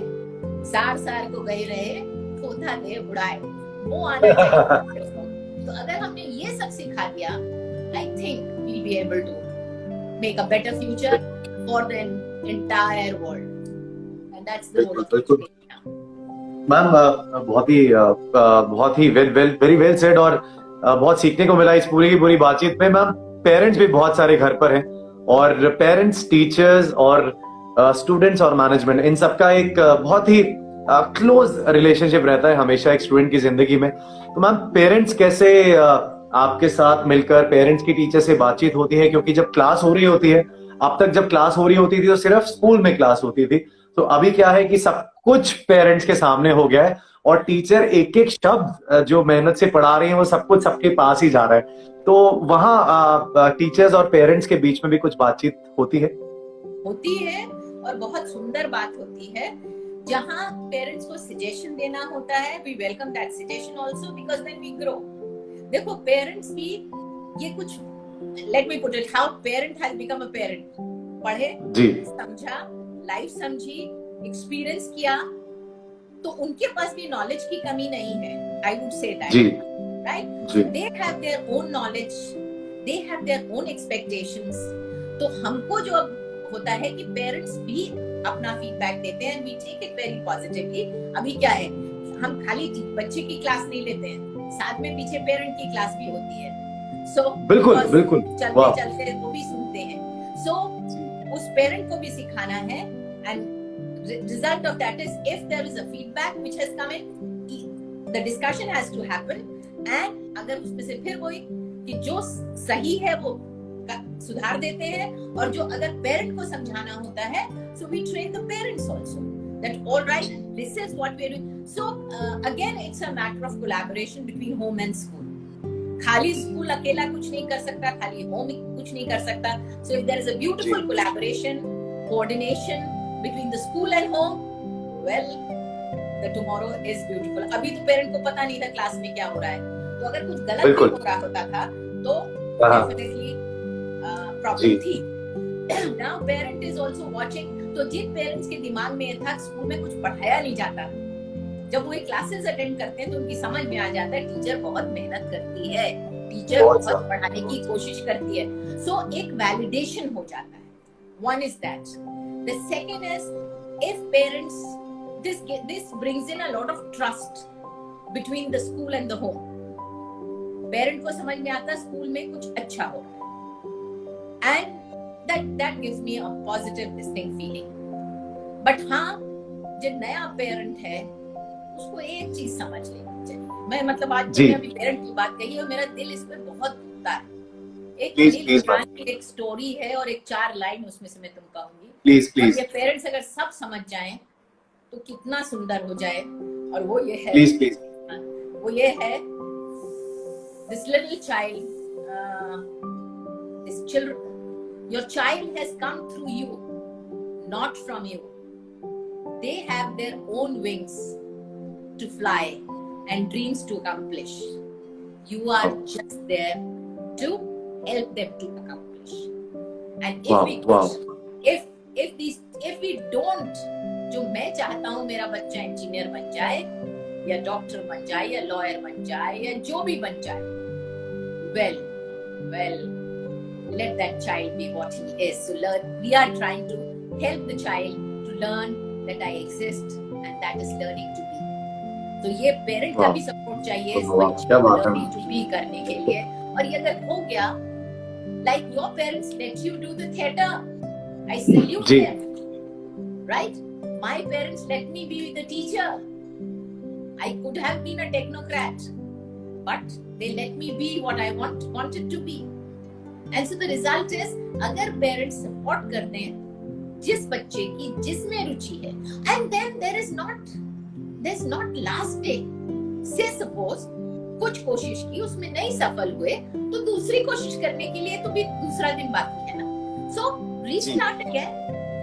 सार को गए रहे, थोथा दे उड़ाए, वो आना चाहिए. तो अगर हमने ये सब सिखा दिया, I think we'll be able to make a better future for the entire world, and that's the whole thing. Ma'am बहुत ही वेरी वेल सेड, और बहुत सीखने को मिला इस पूरी की पूरी बातचीत में. मैम, पेरेंट्स भी बहुत सारे घर पर हैं, और पेरेंट्स, टीचर्स और स्टूडेंट्स और मैनेजमेंट, इन सबका एक बहुत ही क्लोज रिलेशनशिप रहता है हमेशा एक स्टूडेंट की जिंदगी में. तो मैम, पेरेंट्स कैसे आपके साथ मिलकर पेरेंट्स की टीचर से बातचीत होती है? क्योंकि जब क्लास हो रही होती है, अब तक जब क्लास हो रही होती थी तो सिर्फ स्कूल में क्लास होती थी, तो अभी क्या है कि सब कुछ पेरेंट्स के सामने हो गया है, और टीचर एक एक शब्द जो मेहनत से पढ़ा रही है वो सब कुछ सबके पास ही जा रहा है. तो वहाँ टीचर्स और पेरेंट्स के बीच में भी कुछ बातचीत होती है? और बहुत सुंदर बात होती है, जहाँ पेरेंट्स को सजेशन देना होता है. We welcome that suggestion also, because then we grow. देखो, पेरेंट्स भी ये कुछ, let me put it, how parent has become a parent. पढ़े, समझा, लाइफ समझी, एक्सपीरियंस किया, तो उनके पास भी नॉलेज की कमी नहीं है. I would say that, right? They have their own knowledge, they have their own expectations. तो हमको जो होता है कि पेरेंट्स भी अपना फीडबैक देते हैं, we take it very positively. अभी क्या है, हम खाली बच्चे की क्लास नहीं लेते हैं, साथ में पीछे पेरेंट की क्लास भी होती है. सो बिल्कुल चलते चलते वो भी सुनते हैं. सो उस पेरेंट को भी सिखाना है, and result of that is, if there is a feedback which has come in, the discussion has to happen. And अगर उसमें से फिर वही कि जो सही है वो सुधार देते हैं, और जो अगर पेरेंट को समझाना होता है, so we train the parents also that all right, this is what we are doing. So again, it's a matter of collaboration between home and school. खाली स्कूल अकेला कुछ नहीं कर सकता, खाली होम कुछ नहीं कर सकता. So if there is a beautiful collaboration, coordination between the school and home, well, the tomorrow is beautiful. अभी तो पेरेंट को पता नहीं था क्लास में क्या हो रहा है, तो अगर कुछ गलत भी हो रहा होता था तो डेफिनेटली प्रॉब्लम थी. Now parent is also watching. तो जिन पेरेंट्स के दिमाग में ये था स्कूल में कुछ पढ़ाया नहीं जाता, जब वो ये क्लासेस अटेंड करते हैं तो उनकी समझ में आ जाता है टीचर बहुत मेहनत करती है, टीचर बहुत पढ़ाने की कोशिश करती है. सो एक वैलिडेशन हो जाता है. One is that. The second is, if parents, this brings in a lot of trust between the school and the home. Parent को समझ में आता है स्कूल में कुछ अच्छा हो रहा है, and that gives me a positive distinct feeling. But हाँ, जो नया पेरेंट है उसको एक चीज समझ लेनी चाहिए. मैं मतलब आज अभी पेरेंट की बात कही और मेरा दिल इस पे बहुत दुखता है. एक स्टोरी है और एक 4 लाइन उसमें से मैं तुम कहूंगी. प्लीज. ये पेरेंट्स अगर सब समझ जाएं तो कितना सुंदर हो जाए. और वो ये है, प्लीज. वो ये है, this little child, this children, your child has come through you, not from you. They have their own wings to fly and dreams to accomplish. You are just there to help them to accomplish. And if we don't, जो मैं चाहता हूँ मेरा बच्चा इंजीनियर बन जाए या डॉक्टर बन जाए या लॉयर बन जाए या जो भी बन जाए, well, let that child be what he is. So we are trying to help the child to learn that I exist, and that is learning to be. तो ये पेरेंट का भी सपोर्ट चाहिए इस बच्चे को learning to be करने के लिए. और ये अगर हो गया, like your parents let you do the theater, I salute them, right? My parents let me be the teacher. I could have been a technocrat, but they let me be what I wanted to be. And so the result is, अगर parents support करते हैं जिस बच्चे की जिसमें रुचि है, and then there's not last day. Say suppose कुछ कोशिश की, उसमें नहीं सफल हुए, तो दूसरी कोशिश करने के लिए तो भी दूसरा दिन बाकी है ना. So restart again.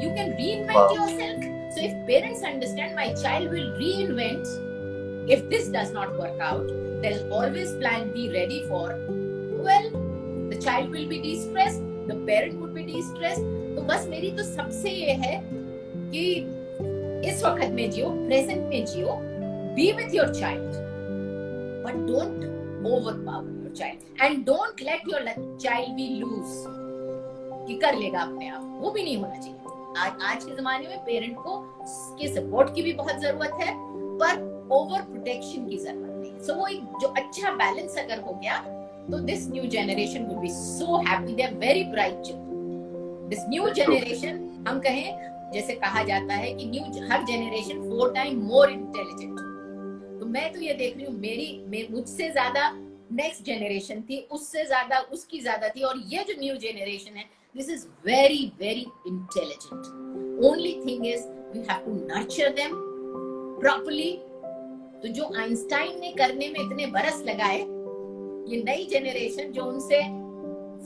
You can reinvent yourself. So if parents understand, my child will reinvent. If this does not work out, there's always plan B ready for. Well, the child will be de-stressed, the parent would be de-stressed. तो बस मेरी तो सबसे ये है कि इस वक्त में जियो, प्रेजेंट में जियो, be with your child, but don't overpower your child, and don't let your child be loose कि कर लेगा अपने आप. वो भी नहीं होना चाहिए. आज के जमाने में पेरेंट को के सपोर्ट की भी बहुत जरूरत है, पर ओवर प्रोटेक्शन की जरूरत नहीं. सो वो एक जो अच्छा बैलेंस अगर हो गया, तो this new generation would be so happy. They are very bright children. This new generation, हम कहें जैसे कहा जाता है कि हर जनरेशन 4 टाइम मोर इंटेलिजेंट. तो मैं तो ये देख रही हूँ, मुझसे ज्यादा नेक्स्ट जनरेशन थी, उससे ज्यादा उसकी ज्यादा थी, और ये जो न्यू जनरेशन है, this is very very intelligent. Only thing is we have to nurture them properly. तो जो आइंस्टाइन ने करने में इतने बरस लगाए, ये नई जनरेशन जो उनसे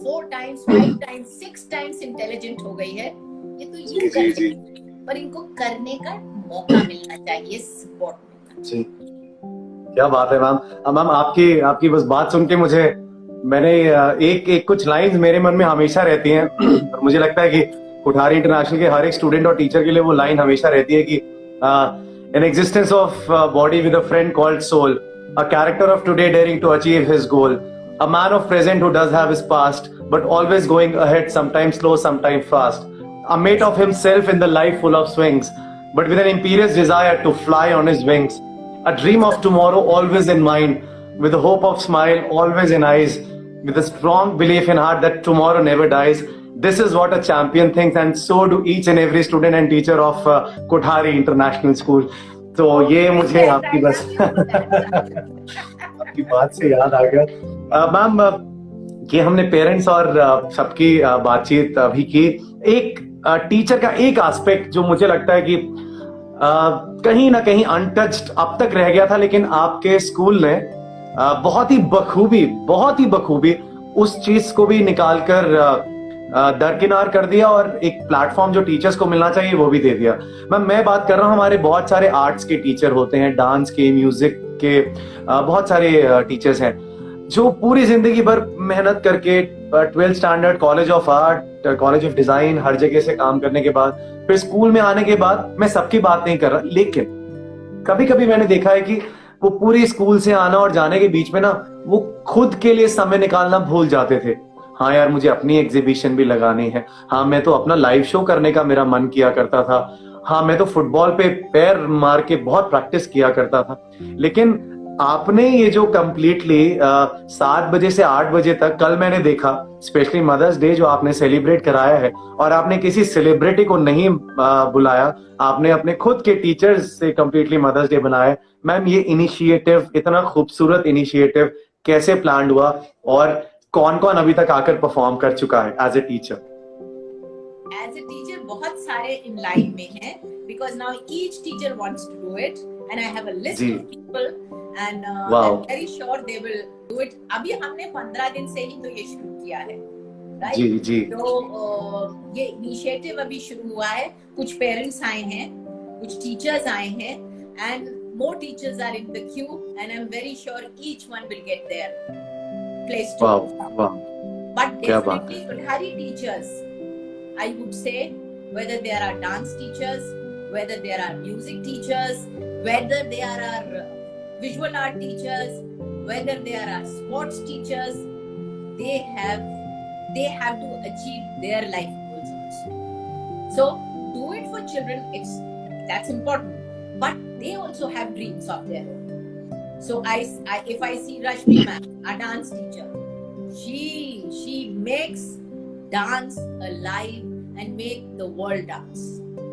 4 टाइम्स 5 टाइम्स 6 टाइम्स इंटेलिजेंट हो गई है, ये तो ये कर सकती है, पर इनको करने का मौका मिलना चाहिए, सपोर्ट मिलना चाहिए. क्या बात है मैम. मैम आपकी बस बात सुन के मैंने एक कुछ लाइंस मेरे मन में हमेशा रहती हैं और मुझे लगता है कि कुठारी इंटरनेशनल के हर एक स्टूडेंट और टीचर के लिए वो लाइन हमेशा रहती है कि an existence of body with a friend called soul, a character of today daring to achieve his goal, a man of present who does have his past but always going ahead, sometimes slow, sometimes fast, a mate of himself in the life full of swings but with an imperious desire to fly on his wings, a dream of tomorrow always in mind, with a hope of smile always in eyes, with a strong belief in heart that tomorrow never dies. This is what a champion thinks, and so do each and every student and teacher of Kothari International School. तो ये मुझे आपकी बस आपकी बात से याद आ गया मैम कि हमने पेरेंट्स और सबकी बातचीत अभी की. एक टीचर का एक एस्पेक्ट जो मुझे लगता है कि कहीं ना कहीं अनटच्ड अब तक रह गया था, लेकिन आपके स्कूल ने बहुत ही बखूबी उस चीज को भी निकालकर दरकिनार कर दिया और एक प्लेटफॉर्म जो टीचर्स को मिलना चाहिए वो भी दे दिया. मैं बात कर रहा हूँ, हमारे बहुत सारे आर्ट्स के टीचर होते हैं, डांस के, म्यूजिक के, बहुत सारे टीचर्स हैं जो पूरी जिंदगी भर मेहनत करके 12th standard, college of art, college of design, हर जगह से काम करने के बाद फिर स्कूल में आने के बाद, मैं सबकी बात नहीं कर रहा, लेकिन कभी कभी मैंने देखा है कि वो पूरी स्कूल से आना और जाने के बीच में ना वो खुद के लिए समय निकालना भूल जाते थे. हाँ यार, मुझे अपनी एग्जीबिशन भी लगानी है. हाँ, मैं तो अपना लाइव शो करने का मेरा मन किया करता था. हाँ, मैं तो फुटबॉल पे पैर मार के बहुत प्रैक्टिस किया करता था. लेकिन आपने ये जो कंप्लीटली 7 बजे से 8 बजे तक, कल मैंने देखा स्पेशली मदर्स डे जो आपने सेलिब्रेट कराया है, और आपने किसी सेलिब्रिटी को नहीं बुलाया, आपने अपने खुद के टीचर्स से कंप्लीटली मदर्स डे बनाया. मैम, ये इनिशिएटिव, इतना खूबसूरत इनिशिएटिव कैसे प्लान हुआ और कौन कौन अभी तक आकर परफॉर्म कर चुका है as a teacher? As a teacher बहुत सारे इन लाइन में हैं, because now each teacher wants to do it and I have a list of people and I am very sure they will do it. अभी हमने 15 दिन से ही तो ये शुरू किया है, राइट? जी जी. तो ये इनिशिएटिव अभी शुरू हुआ है. कुछ पेरेंट्स आए हैं, कुछ टीचर्स आए हैं, and more teachers are in the queue, and I'm very sure each one will get their place to wow. But definitely Kothari teachers, I would say, whether there are dance teachers, whether there are music teachers, whether there are visual art teachers, whether there are sports teachers, they have to achieve their life goals also. So do it for children, that's important. But they also have dreams of their own. So if I see Rashmi ma'am, a dance teacher, she makes dance alive and make the world dance.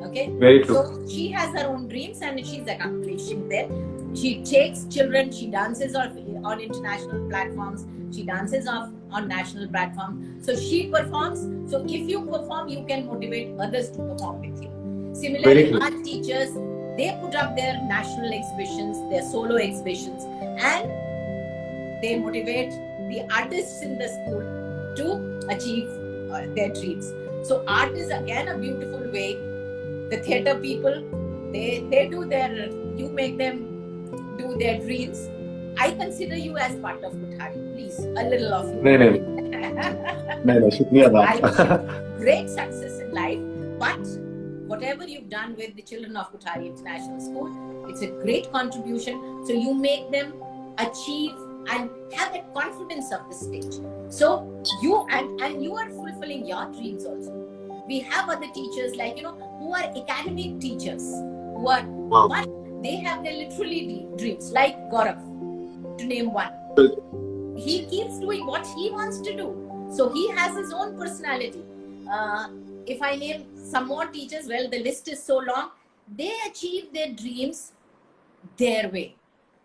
Okay? Very true. So she has her own dreams and she's accomplishing them. She takes children, she dances on international platforms, she dances on national platforms. So she performs. So if you perform, you can motivate others to perform with you. Similarly, our teachers, they put up their national exhibitions, their solo exhibitions, and they motivate the artists in the school to achieve their dreams. So art is again a beautiful way. The theatre people, they do their, you make them do their dreams. I consider you as part of Kothari. Please, a little of you. No, shukriya I ma'am. wish you great success in life. But whatever you've done with the children of Kothari International School, it's a great contribution. So you make them achieve and have that confidence of the stage. So you and you are fulfilling your dreams also. We have other teachers like, who are academic teachers, who are but they have their literally dreams, like Gaurav, to name one. He keeps doing what he wants to do. So he has his own personality. If I name some more teachers, well, the list is so long. They achieve their dreams their way.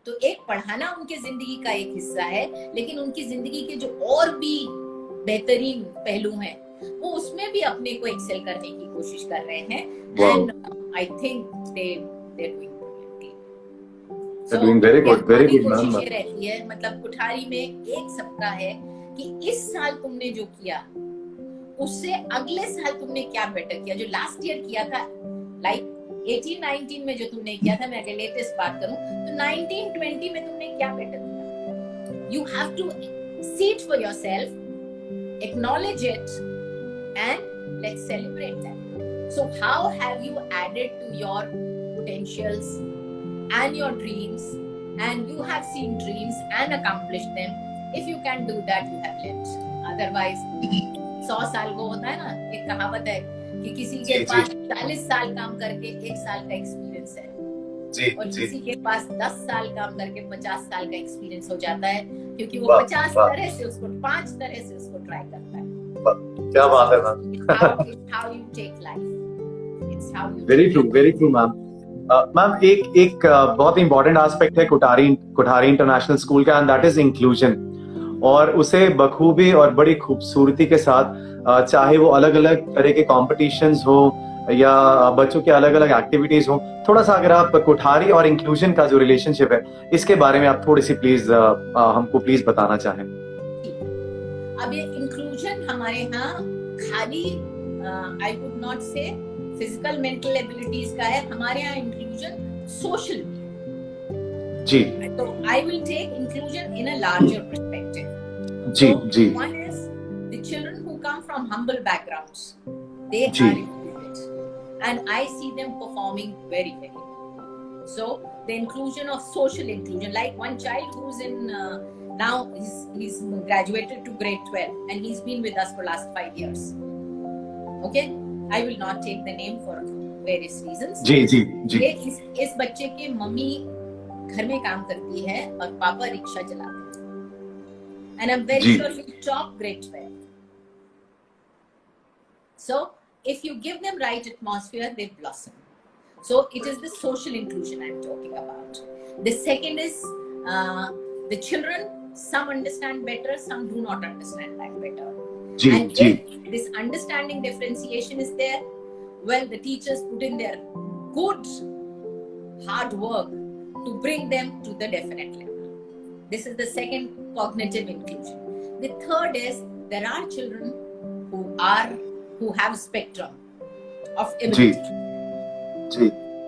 तो एक पढ़ाना उनके जिंदगी का एक हिस्सा है, लेकिन उनकी जिंदगी के जो और भी बेहतरीन पहलू हैं, वो उसमें भी अपने को एक्सेल करने की कोशिश कर रहे हैं. And I think they're doing brilliantly. They're doing very good, ma'am. कोशिश रहती है, मतलब कुठारी में एक सबका है कि इस साल तुमने जो किया, उससे अगले साल तुमने क्या बेटर किया. जो लास्ट ईयर किया था, लाइक 18-19 में जो तुमने किया था, मैं अगर लेटेस्ट बात करूं तो 19-20 में तुमने क्या बेटर किया. You have to see it for yourself, acknowledge it, and let's celebrate that. So how have you added to your potentials and your dreams, and you have seen dreams and accomplished them? If you can do that, you have lived. Otherwise 100 साल को होता है ना, एक कहावत है कि किसी के पास 40 साल काम करके 1 साल का एक्सपीरियंस है, और किसी के पास 10 साल काम करके 50 साल का एक्सपीरियंस हो जाता है, क्योंकि वो 50 तरह से उसको 5 तरह से उसको ट्राई करता है. क्या बात है ma'am. It's how you take life. It's how you. Very true, ma'am. Ma'am एक बहुत इंपॉर्टेंट एस्पेक्ट है कोठारी इंटरनेशनल स्कूल का, एंड दैट इज इंक्लूजन. और उसे बखूबी और बड़ी खूबसूरती के साथ, चाहे वो अलग अलग तरह के कॉम्पिटिशन्स हो या बच्चों के अलग अलग एक्टिविटीज हो, थोड़ा सा अगर आप कोठारी और इंक्लूजन का जो रिलेशनशिप है, इसके बारे में आप थोड़ी सी प्लीज हमको प्लीज बताना चाहें. अब ये इंक्लूजन हमारे यहाँ खाली आई वुड नॉट से फिजिकल मेंटल एबिलिटीज का है. हमारे यहाँ इंक्लूजन सोशल भी है. जी. तो I will take inclusion in a larger perspective. जी. One is the children who come from humble backgrounds. They are included, and I see them performing very well. So the inclusion of social inclusion, like one child who's in now he's graduated to grade 12, and he's been with us for last 5 years. Okay, I will not take the name for various reasons. जी. इस बच्चे के मम्मी घर में काम करती है और पापा रिक्शा चलाते हैं. And I'm very sure he'll top grade 12. So if you give them right atmosphere, they blossom. So it is the social inclusion I'm talking about. The second is the children, some understand better, some do not understand that better. And if this understanding differentiation is there, well, the teachers put in their good hard work to bring them to the definite level. This is the second cognitive inclusion. The third is there are children who have spectrum of ability.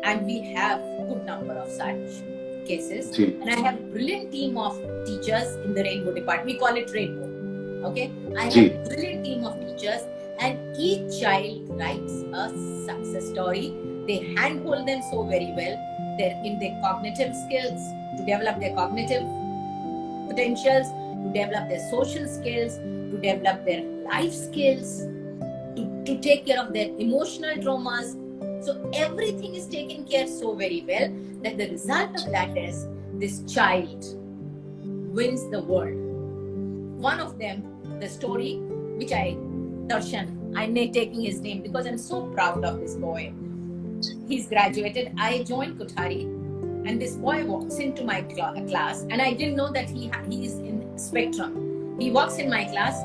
And we have good number of such cases. And I have a brilliant team of teachers in the Rainbow department. We call it Rainbow. Okay? I have a brilliant team of teachers, and each child writes a success story. They handhold them so very well. They're in their cognitive skills, to develop their cognitive potentials, to develop their social skills, to develop their life skills, to take care of their emotional traumas. So everything is taken care so very well that the result of that is this child wins the world. One of them, the story which Darshan, I'm taking his name because I'm so proud of this boy. He's graduated. I joined Kothari and this boy walks into my class, and I didn't know that he is in spectrum. He walks in my class.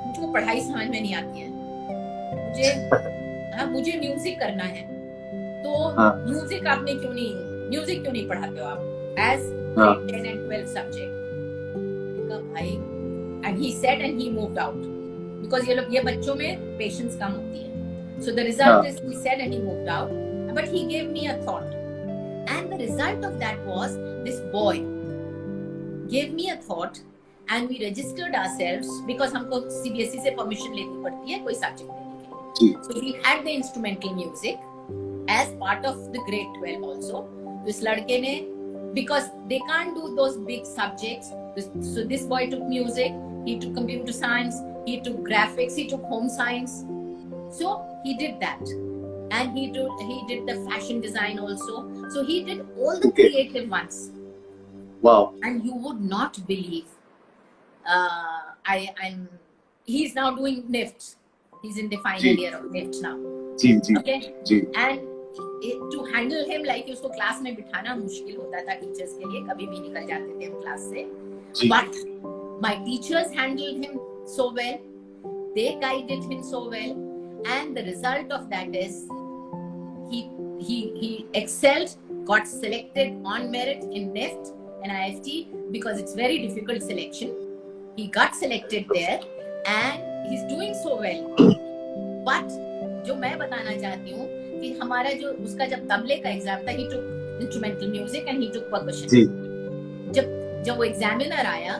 मुझको पढ़ाई समझ में नहीं आती है, मुझे म्यूजिक करना है, तो म्यूजिक आपने क्यों नहीं पढ़ाते हो आप as 10 and 12 subject? भाई, and he said, and he moved out because ये बच्चों में patience कम होती है. So the result is, he said, and he moved out, but he gave me a thought, and the result of that was this boy gave me a thought, and we registered ourselves because हमको CBSE से permission लेनी पड़ती है कोई subject लेने के लिए. So we had the instrumental music as part of the grade 12 also. तो इस लड़के ने, because they can't do those big subjects, so this boy took music, he took computer science, he took graphics, he took home science. So he did that, and he did the fashion design also. So he did all the creative ones. Wow! And you would not believe. He's now doing NIFT. He's in the final year of NIFT now. Okay. And to handle him, like उसको क्लास में बिठाना मुश्किल होता था टीचर्स के लिए, कभी भी निकल जाते थे हम क्लास से. But my teachers handled him so well. They guided him so well, and the result of that is he excelled, got selected on merit in NIFT and IFT because it's very difficult selection. He got selected there, and he's doing so well. But जो मैं बताना चाहती हूँ कि हमारा जो उसका जब तबले का एग्जाम था, he took instrumental music and he took percussion. जब वो एग्जामिनर आया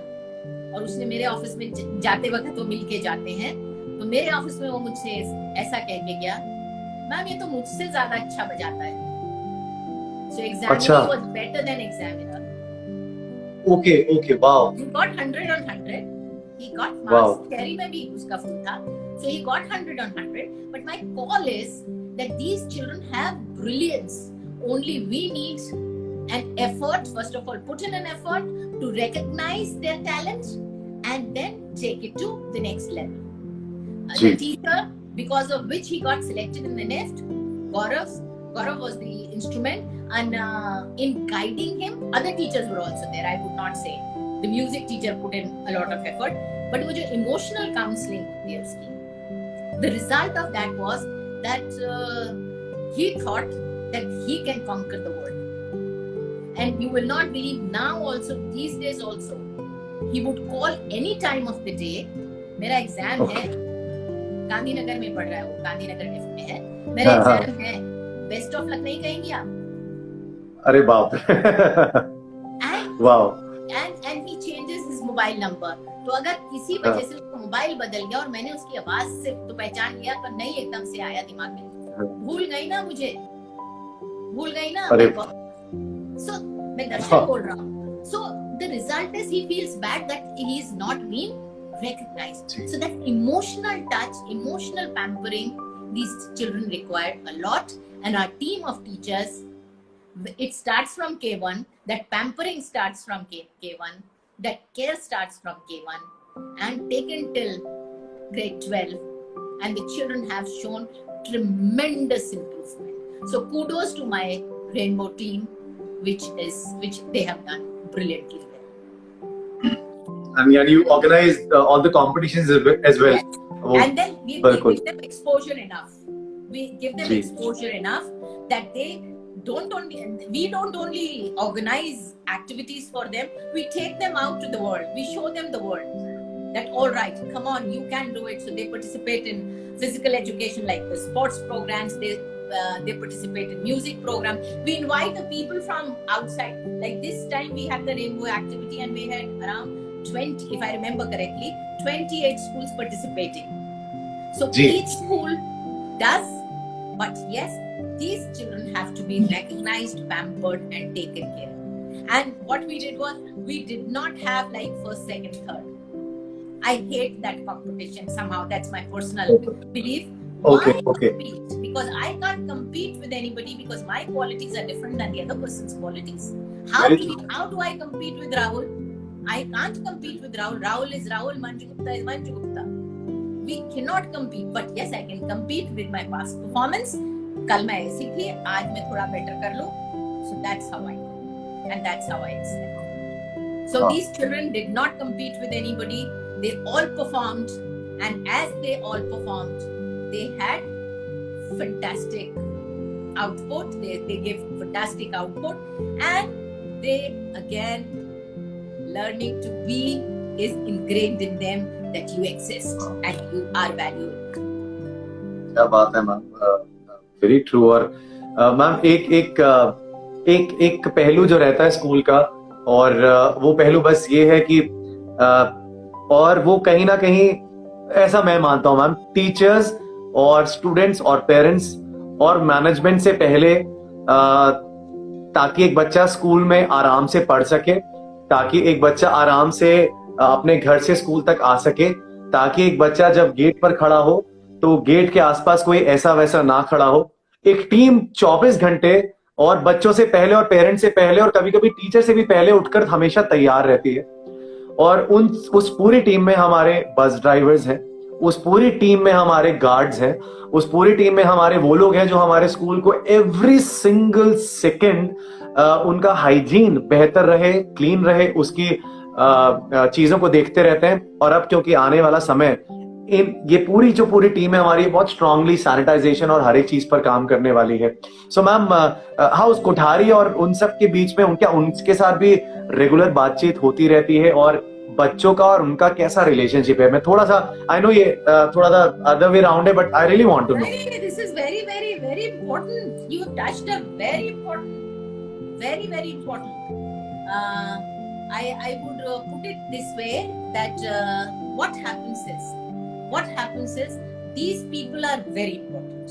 और उसने मेरे ऑफिस में जाते वक्त वो मिल के जाते हैं, तो मेरे ऑफिस में वो मुझसे ऐसा कह के गया, मैम ये तो मुझसे ज्यादा अच्छा बजाता है. So examiner was better than examiner. Okay, wow. He got 100 on 100. He got marks. Theory में भी उसका full था. So he got 100 on 100. But my call is that these children have brilliance. Only we need an effort. First of all, put in an effort to recognize their talent and then take it to the next level. The teacher, because of which he got selected in the NIFT, Gaurav was the instrument, and in guiding him, other teachers were also there. I would not say the music teacher put in a lot of effort, but वो जो emotional counseling होती है उसकी, the result of that was that he thought that he can conquer the world. And you will not believe, now also, these days also, he would call any time of the day. मेरा एग्जाम है, गांधीनगर में पढ़ रहा है वो, गांधीनगर NIFT में है, मेरा एग्जाम है, बेस्ट ऑफ लक नहीं कहेंगे आप? अरे बाप रे. Wow. And he changes his mobile number. तो अगर किसी वजह से उसका मोबाइल बदल गया और मैंने उसकी आवाज से तो पहचान लिया, पर नहीं एकदम से आया दिमाग में, भूल गई ना. So मैं दर्शन बोल रहा हूँ. So the result is he feels bad that he is not being recognized. So that emotional touch, emotional pampering, these children require a lot, and our team of teachers, it starts from K1, that pampering starts from K1, that care starts from K1 and taken till grade 12, and the children have shown tremendous improvement. So kudos to my Rainbow team, which they have done brilliantly well. And you organized all the competitions as well. Yes. And then we give them exposure enough. We give them exposure enough that we don't only organize activities for them, we take them out to the world. We show them the world that all right, come on, you can do it. So they participate in physical education like the sports programs, they participate in music program. We invite the people from outside. Like this time we had the rainbow activity and we had around 20, if I remember correctly, 28 schools participating. So each school does, but yes, these children have to be recognized, pampered and taken care of. And what we did was, we did not have like first, second, third. I hate that competition somehow. That's my personal belief. Okay. Compete? Because I can't compete with anybody because my qualities are different than the other person's qualities. How do I compete with Rahul? I can't compete with Rahul. Rahul is Rahul, Manju Gupta is Manju Gupta. We cannot compete, but yes, I can compete with my past performance. कल मैं ऐसी थी, आज मैं थोड़ा बेटर कर लूं. So that's how I know, and that's how I excel. So Wow. these children did not compete with anybody. They all performed, and as they all performed, they had fantastic output. They gave fantastic output, and they again learning to be is ingrained in them, that you exist and you are valuable. क्या बात है मैम, वेरी ट्रू। और मैम एक पहलू जो रहता है स्कूल का, और वो पहलू बस ये है कि और वो कहीं ना कहीं, ऐसा मैं मानता हूं मैम, टीचर्स और स्टूडेंट्स और पेरेंट्स और मैनेजमेंट से पहले, ताकि एक बच्चा स्कूल में आराम से पढ़ सके, ताकि एक बच्चा आराम से अपने घर से स्कूल तक आ सके, ताकि एक बच्चा जब गेट पर खड़ा हो तो गेट के आसपास कोई ऐसा वैसा ना खड़ा हो। एक टीम 24 घंटे और बच्चों से पहले और पेरेंट्स से पहले और कभी कभी टीचर से भी पहले उठकर हमेशा तैयार रहती है। और उस पूरी टीम में हमारे बस ड्राइवर्स हैं, उस पूरी टीम में हमारे गार्ड्स हैं, उस पूरी टीम में हमारे वो लोग हैं जो हमारे स्कूल को एवरी सिंगल सेकेंड उनका हाइजीन बेहतर रहे, क्लीन रहे, उसकी चीजों को देखते रहते हैं। और अब क्योंकि आने वाला समय, ये पूरी टीम है हमारी बहुत स्ट्रांगली सैनिटाइजेशन और हर एक चीज पर काम करने वाली है। सो मैम, हाउस कोठारी और उन सब के बीच में उनके साथ भी रेगुलर बातचीत होती रहती है, और बच्चों का और उनका कैसा रिलेशनशिप है? मैं थोड़ा सा, आई नो ये थोड़ा सा अदर वे राउंड है, but I really want to know. This is very, very, very important. You have touched a very important, very, very important. I would put it this way, that what happens is these people are very important.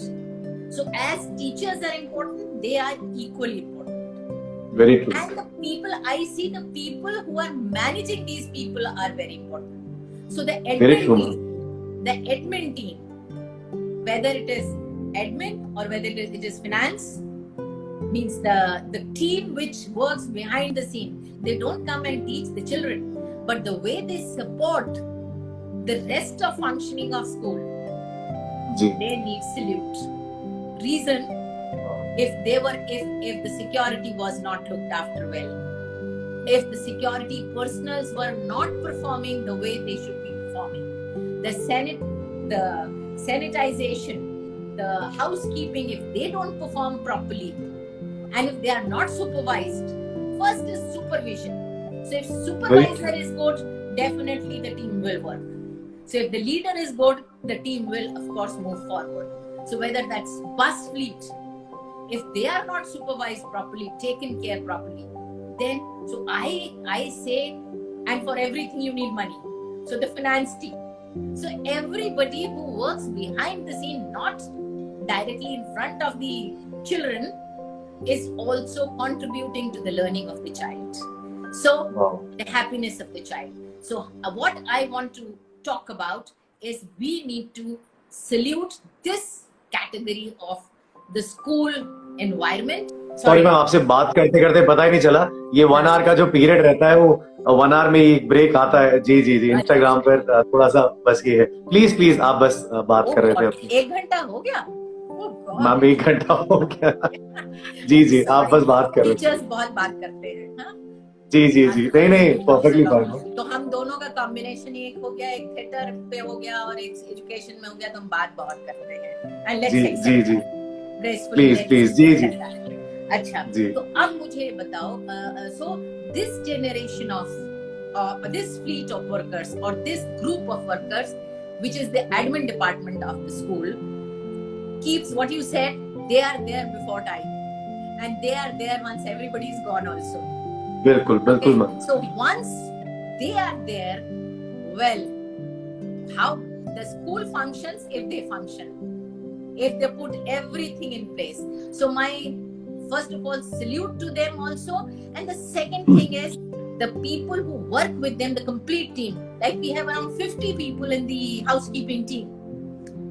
So as teachers are important, they are equally important. Very true. And I see the people who are managing these people are very important. So the admin team, whether it is admin or whether it is finance, means the team which works behind the scene, they don't come and teach the children, but the way they support the rest of functioning of school, they need salute. Reason, if the security was not looked after well, if the security personals were not performing the way they should be performing, the sanitization, the housekeeping, if they don't perform properly, and if they are not supervised, first is supervision. So if supervisor is good, definitely the team will work. So if the leader is good, the team will of course move forward. So whether that's bus fleet, if they are not supervised properly, taken care properly, then so I say, and for everything you need money. So the finance team. So everybody who works behind the scene, not directly in front of the children, is also contributing to the learning of the child. So the happiness of the child. So what I want to talk about is we need to salute this category of the school environment. Sorry ma'am, आपसे बात करते करते पता ही नहीं चला, ये 1 आवर का जो पीरियड रहता है वो 1 आवर में एक ब्रेक आता है। जी इंस्टाग्राम पर थोड़ा सा बस ये है। प्लीज आप बस बात कर रहे थे। 1 घंटा हो गया मैम, 1 घंटा हो गया। जी आप बस बात कर रहे थे। टीचर्स बहुत बात करते हैं। हाँ? जी नहीं परफेक्टली फाइन। तो हम दोनों का कॉम्बिनेशन एक हो गया, एक थिएटर पे हो गया और एक एजुकेशन में हो गया, तो हम बात बहुत करते हैं। जी प्लीज जी। अच्छा, तो अब मुझे बताओ, so this generation of this fleet of workers और this group of workers which is the admin department of the school keeps what you said, they are there before time and they are there once everybody is gone also. बिल्कुल ma'am. So once they are there, well, how the school functions, if they function, if they put everything in place. So my first of all salute to them also, and the second thing is the people who work with them, the complete team. Like we have around 50 people in the housekeeping team.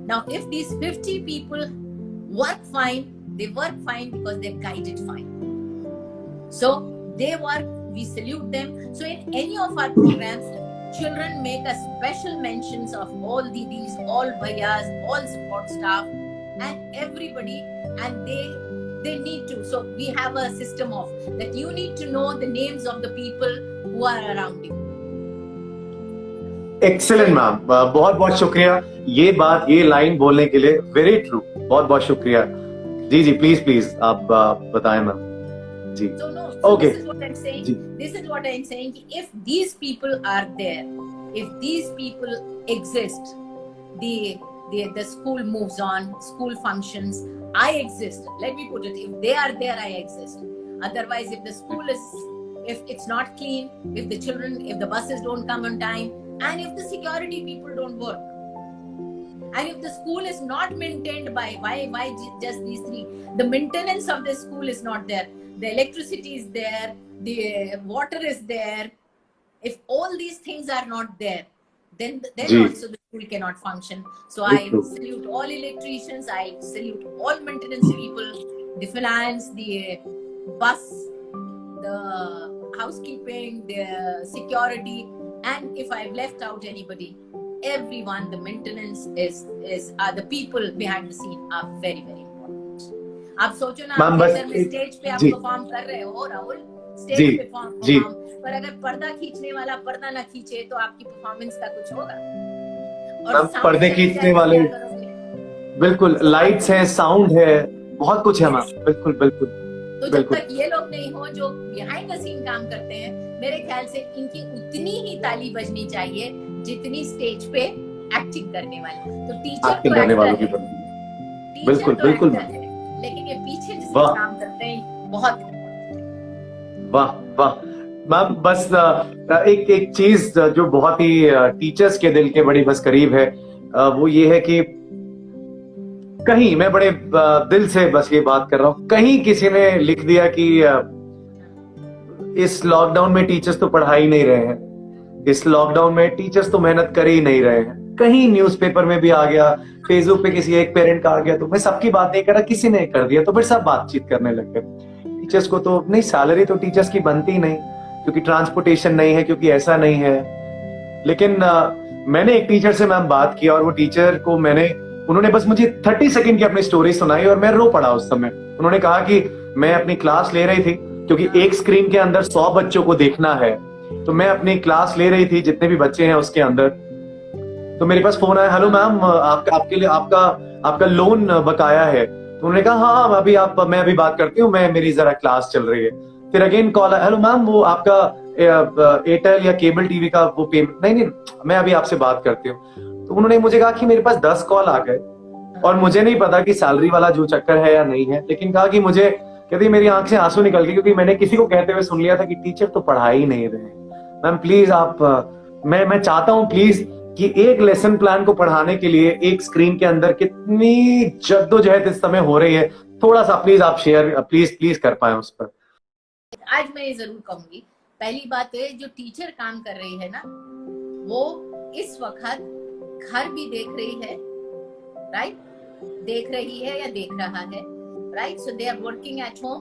Now if these 50 people work fine, they work fine because they're guided fine. So they work, we salute them. So in any of our programs, children make a special mentions of all these all bhaiyas, all support staff and everybody, and they need to. So we have a system of that you need to know the names of the people who are around you. Excellent ma'am, बहुत बहुत शुक्रिया ये बात, ये लाइन बोलने के लिए। वेरी ट्रू, बहुत बहुत शुक्रिया। जी जी, प्लीज प्लीज आप बताएं मैम जी। So no, so Okay. this is what I'm saying. जी। This is what I'm saying. If these people are there, if these people exist, the school moves on, school functions. I exist. Let me put it. If they are there, I exist. Otherwise, if the school is, if it's not clean, if the children, if the buses don't come on time, and if the security people don't work, and if the school is not maintained by why just these three, the maintenance of the school is not there, the electricity is there, the water is there. If all these things are not there, then also the school cannot function. So I salute all electricians, I salute all maintenance people, the finance, the bus, the housekeeping, the security, and if I've left out anybody, everyone, the maintenance is the people behind the scene are very very important. आप सोचो ना, आप थिएटर में स्टेज पे आप परफॉर्म कर रहे हो राहुल, स्टेज पे परफॉर्म, पर अगर पर्दा खींचने वाला पर्दा ना खींचे तो आपकी परफॉर्मेंस का कुछ होगा? और पर्दे खींचने वाले, बिल्कुल, लाइट्स हैं, साउंड है, बहुत कुछ है मैम। बिल्कुल बिल्कुल। तो जब तक ये लोग नहीं हो जो बिहाइंड द सीन काम करते हैं, मेरे ख्याल से इनकी उतनी ही ताली बजनी चाहिए जितनी स्टेज पे एक्टिंग करने वाले। तो टीचर तो एक्टर है, बिल्कुल बिल्कुल, लेकिन ये पीछे जिससे काम करते हैं बहुत। वाह वाह मैम, बस एक चीज जो बहुत ही टीचर्स के दिल के बड़ी बस करीब है, वो ये है कि कहीं, मैं बड़े दिल से बस ये बात कर रहा हूँ, कहीं किसी ने लिख दिया कि इस लॉकडाउन में टीचर्स तो पढ़ा ही नहीं रहे हैं, इस लॉकडाउन में टीचर्स तो मेहनत कर ही नहीं रहे हैं, कहीं न्यूज़पेपर में भी आ गया, फेसबुक पे किसी एक पेरेंट का आ गया, तो मैं सबकी बात नहीं कर रहा, किसी ने कर दिया तो फिर सब बातचीत करने लग गए। टीचर्स को तो नहीं, सैलरी तो टीचर्स की बनती नहीं, क्योंकि ट्रांसपोर्टेशन नहीं है, क्योंकि ऐसा नहीं है। लेकिन मैंने एक टीचर से मैम बात किया, और वो टीचर को उन्होंने बस मुझे 30 सेकंड की अपनी स्टोरी सुनाई और मैं रो पड़ा उस समय। उन्होंने कहा कि मैं अपनी क्लास ले रही थी, क्योंकि एक स्क्रीन के अंदर 100 बच्चों को देखना है, तो मैं अपनी क्लास ले रही थी, जितने भी बच्चे हैं उसके अंदर। तो मेरे पास फोन आया, हेलो मैम, आपके लिए आपका लोन बकाया है। तो उन्होंने कहा हाँ, मैं अभी बात करती हूँ, मेरी जरा क्लास चल रही है। फिर अगेन कॉल आया, हेलो मैम, वो आपका एयरटेल या केबल टीवी का वो पेमेंट, नहीं मैं अभी आपसे बात करती हूँ। तो उन्होंने मुझे कहा कि मेरे पास 10 कॉल आ गए, और मुझे नहीं पता कि सैलरी वाला जो चक्कर है या नहीं है, लेकिन कहा कि मुझे, कहती मेरी आंख से आंसू निकल गए, क्योंकि मैंने किसी को कहते हुए सुन लिया था कि टीचर तो पढ़ा ही नहीं रहे। मैम प्लीज आप, मैं चाहता हूँ प्लीज कि एक लेसन प्लान को पढ़ाने के लिए एक स्क्रीन के अंदर कितनी जद्दोजहद इस समय हो रही है, थोड़ा सा प्लीज आप शेयर प्लीज कर पाए उस पर। आज मैं ये जरूर कहूंगी, पहली बात है, जो टीचर काम कर रही है ना, वो इस वक्त घर भी देख रही है, राइट, देख रही है या देख रहा है, right. So they are working at home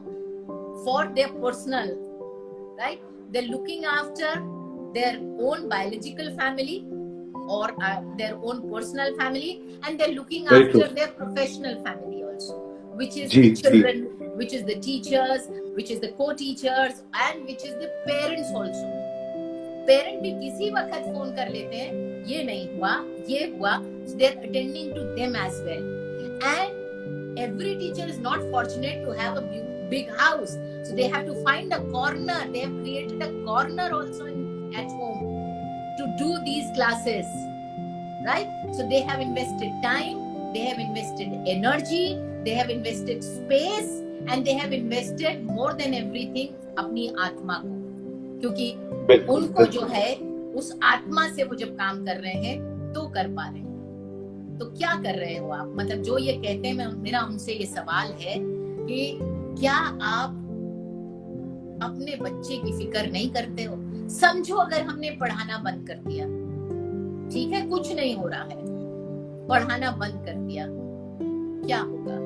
for their personal, right, they are looking after their own biological family or their own personal family, and they're looking after their professional family also, which is the children, which is the teachers, which is the co-teachers, and which is the parents also. Parent भी किसी वक्त फोन कर लेते हैं, ये नहीं हुआ, ये हुआ, so they're attending to them as well. And every teacher is not fortunate to have a big house, so they have to find a corner. They have created a corner also at home to do these classes, right? So they have invested time, they have invested energy, they have invested space, and they have invested more than everything अपनी आत्मा को, क्योंकि उनको जो है उस आत्मा से वो जब काम कर रहे हैं तो कर पा रहे हैं। तो क्या कर रहे हो आप? मतलब जो ये कहते हैं, मेरा उनसे ये सवाल है कि क्या आप अपने बच्चे की फिक्र नहीं करते हो? समझो अगर हमने पढ़ाना बंद कर दिया, ठीक है, कुछ नहीं हो रहा है, पढ़ाना बंद कर दिया, क्या होगा?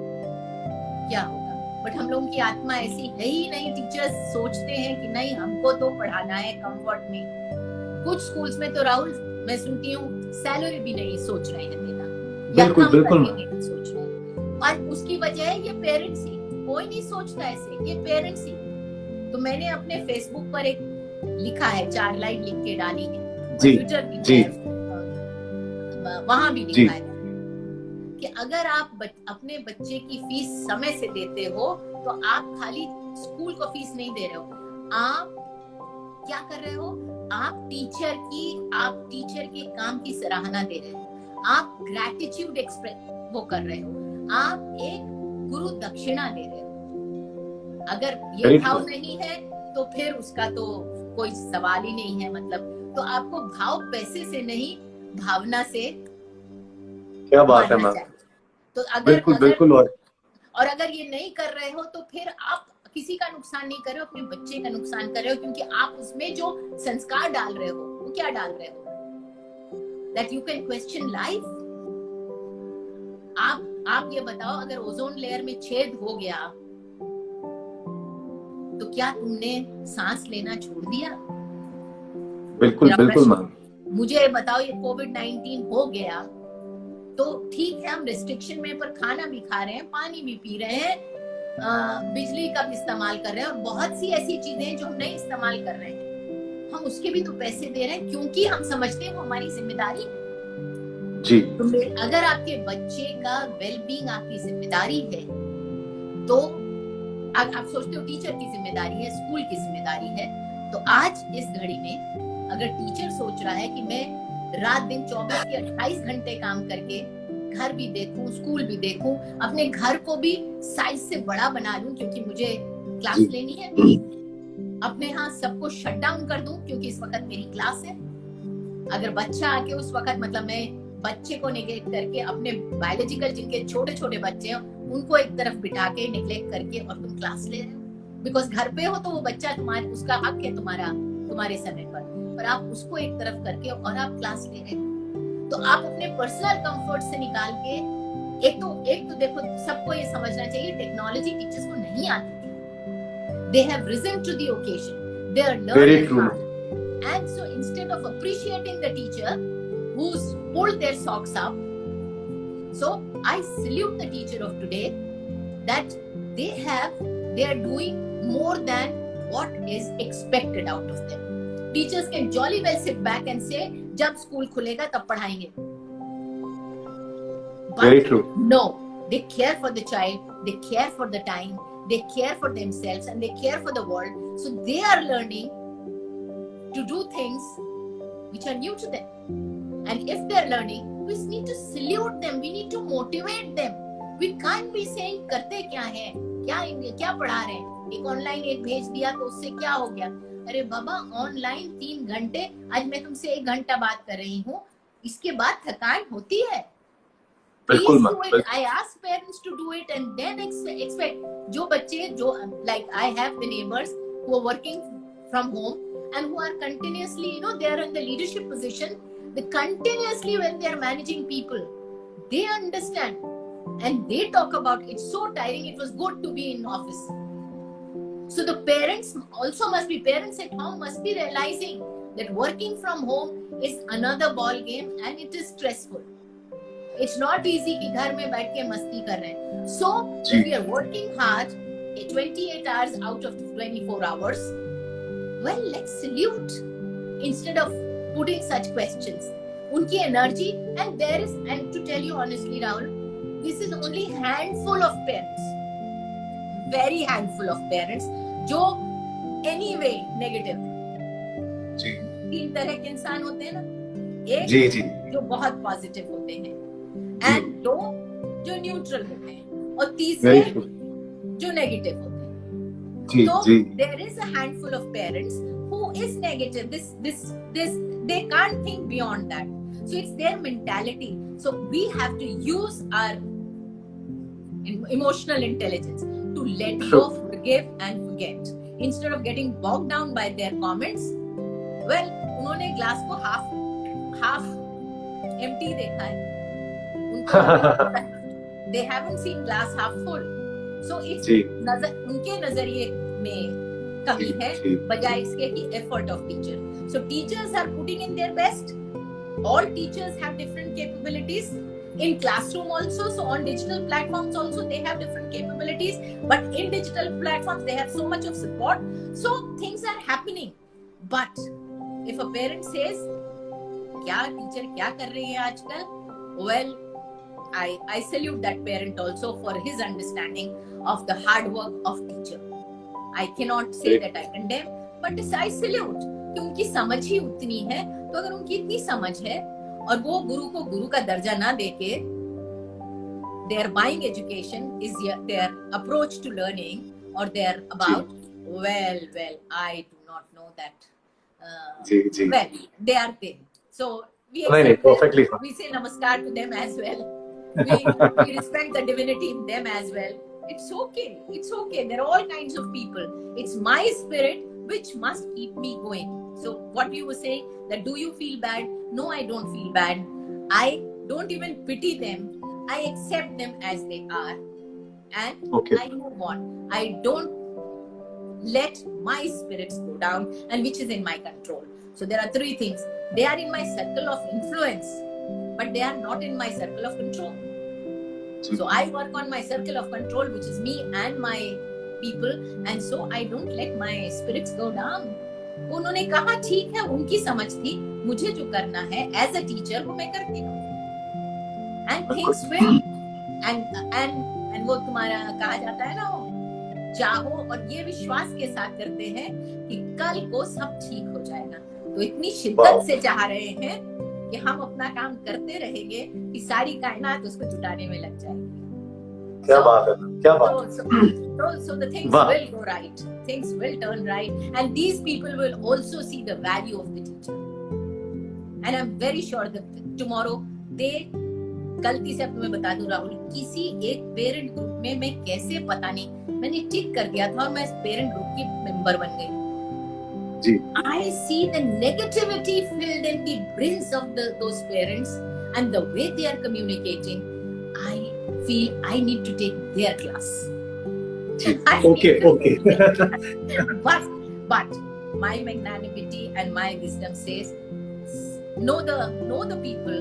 क्या होगा? बट हम लोगों की आत्मा ऐसी है ही नहीं। टीचर्स सोचते हैं कि नहीं, हमको तो पढ़ाना है कंफर्ट में। कुछ स्कूल्स में तो राहुल, मैं सुनती हूँ, सैलरी भी नहीं सोच रहे हैं देना, या कम करके देना सोच रहे हैं, और उसकी वजह है ये पेरेंट्स ही। कोई नहीं सोचता ऐसे, ये पेरेंट्स ही। तो मैंने अपने फेसबुक पर एक लिखा है, 4 लाइन लिख के डाली है, जी ट्विटर भी जी वहां भी जी लिखा है कि अगर आप अपने बच्चे की फीस समय से देते हो तो आप खाली स्कूल को फीस नहीं दे रहे हो, आप क्या कर रहे हो, आप टीचर के काम की सराहना दे रहे हो, आप ग्रैटिट्यूड एक्सप्रेस वो कर रहे हो, आप एक गुरु दक्षिणा दे रहे हो। अगर ये भाव नहीं है तो फिर उसका तो कोई सवाल ही नहीं है। मतलब तो आपको भाव पैसे से नहीं, भावना से, क्या बात है मैम। तो अगर बिल्कुल बिल्कुल। और अगर ये नहीं कर रहे हो तो फिर आप किसी का नुकसान नहीं कर रहे हो, अपने बच्चे का नुकसान कर रहे हो, क्योंकि आप उसमें जो संस्कार डाल रहे हो वो क्या डाल रहे हो, that you can question life। आप ये बताओ, अगर ओजोन लेयर में छेद हो गया तो क्या तुमने सांस लेना छोड़ दिया? बिल्कुल बिल्कुल मैम। मुझे बताओ, ये कोविड-19 हो गया तो ठीक है, हम रिस्ट्रिक्शन में, पर खाना भी खा रहे हैं, पानी भी पी रहे हैं, बिजली का भी इस्तेमाल कर रहे हैं, और बहुत सी ऐसी चीजें हैं जो हम नहीं इस्तेमाल कर रहे हैं, हम उसके भी तो पैसे दे रहे हैं, क्योंकि हम समझते हैं वो हमारी जिम्मेदारी है। जी। तो अगर आपके बच्चे का वेलबींग आपकी जिम्मेदारी है, तो आप सोचते हो टीचर की जिम्मेदारी है, स्कूल की जिम्मेदारी है, तो आज इस घड़ी में अगर टीचर सोच रहा है कि मैं रात दिन 24 या 28 घंटे काम करके घर भी देखूं, स्कूल भी देखूं, अपने घर को भी साइज से बड़ा बना लूं क्योंकि मुझे क्लास लेनी है, अपने यहाँ सबको शट डाउन कर दूं क्योंकि इस वक्त मेरी क्लास है, अगर बच्चा आके उस वक्त, मतलब मैं बच्चे को नेग्लेक्ट करके अपने बायोलॉजिकल जिनके छोटे छोटे बच्चे हैं उनको एक तरफ बिठा के नेग्लेक्ट करके और तुम क्लास ले रहे हो, बिकॉज घर पे हो तो वो बच्चा तुम्हारे, उसका हक है तुम्हारे समय पर आप उसको एक तरफ करके और आप क्लास ले रहे हो। तो आप अपने पर्सनल कंफर्ट से निकाल के एक तो देखो, सबको ये समझना चाहिए टेक्नोलॉजी टीचर्स को नहीं आती थी, they have risen to the occasion, they are learning hard, and so instead of appreciating the teacher who's pulled their socks up, so I salute the teacher of today that they are doing more than what is expected out of them. Teachers can jolly well sit back and say जब स्कूल खुलेगा तब पढ़ाएंगे, very true, no, they care for the child, they care for the time, they care for themselves, and they care for the world, so they are learning to do things which are new to them. And if they are learning, we need to salute them, we need to motivate them. We can't be saying करते क्या है, क्या पढ़ा रहे हैं, एक ऑनलाइन एक भेज दिया तो उससे क्या हो गया। अरे बाबा, ऑनलाइन 3 घंटे, आज मैं तुमसे 1 घंटा बात कर रही हूँ, इसके बाद थकान होती है। Please do it. I ask parents to do it and then expect. जो बच्चे जो like I have the neighbors who are working from home and who are continuously, they are in the leadership position. They continuously, when they are managing people, they understand and they talk about it's so tiring. It was good to be in office. So the parents also must be, parents at home must be realizing that working from home is another ball game and it is stressful. It's not easy कि घर में बैठ के मस्ती कर रहे हैं. So if we are working hard, 28 hours out of 24 hours, well, let's salute instead of putting such questions. उनकी energy, and there is, and to tell you honestly, Rahul, this is only handful of parents, very handful of parents जो anyway negative. जी. 3 तरह के इंसान होते हैं ना, एक जी जी जो बहुत पॉजिटिव होते हैं, एंड 2 जो न्यूट्रल होते हैं, और तीसरे जो नेगेटिव होते हैं. तो there is a handful of parents who is negative. This they can't think beyond that. So it's their mentality. So we have to use our emotional intelligence to let go, forgive and forget instead of getting bogged down by their comments. Well, उन्होंने ग्लास को half empty देखा है. They haven't seen glass half full. So it's उनके नजरिए में कमी है, बजाय इसके कि effort of teacher. So teachers are putting in their best. All teachers have different capabilities. in classroom also, so on digital platforms also they have different capabilities, but in digital platforms they have so much of support, so things are happening. But if a parent says क्या टीचर क्या कर रही है आजकल, well, I salute that parent also for his understanding of the hard work of teacher. I cannot say that I condemn, but I salute कि उनकी समझ ही उतनी है. तो अगर उनकी इतनी समझ है और वो गुरु को गुरु का दर्जा ना देके their buying education is their approach to learning, or they're about, well, I do not know that. Well, they are there. So we say namaskar to them as well. We respect the divinity in them as well. It's okay. It's okay. There are all kinds of people. It's my spirit which must keep me going. So what you were saying, that do you feel bad? No, I don't feel bad. I don't even pity them. I accept them as they are. And I move on. I don't let my spirits go down, and which is in my control. So there are three things. They are in my circle of influence, but they are not in my circle of control. So I work on my circle of control, which is me and my people, and so I don't let my spirits go down. उन्होंने कहा ठीक है, उनकी समझ थी, मुझे जो करना है एज अ टीचर वो मैं करती हूँ. And things will, and वो तुम्हारा कहा जाता है ना, वो चाहो और ये विश्वास के साथ करते हैं कि कल को सब ठीक हो जाएगा. तो इतनी शिद्दत से चाह रहे हैं कि हम अपना काम करते रहेंगे कि सारी कायनात उसको जुटाने में लग जाएगी. क्या बात है, क्या बात. So the things will go right, things will turn right, and these people will also see the value of the teacher. And I'm very sure that tomorrow they, गलती से अब मैं बता दूं राहुल, किसी एक पेरेंट ग्रुप में मैं कैसे पता नहीं मैंने टिक कर दिया था और मैं पेरेंट ग्रुप की मेंबर बन गई. I see the negativity filled in the brains of those parents and the way they are communicating. I feel I need to take their class. Okay. But my magnanimity and my wisdom says, know the people,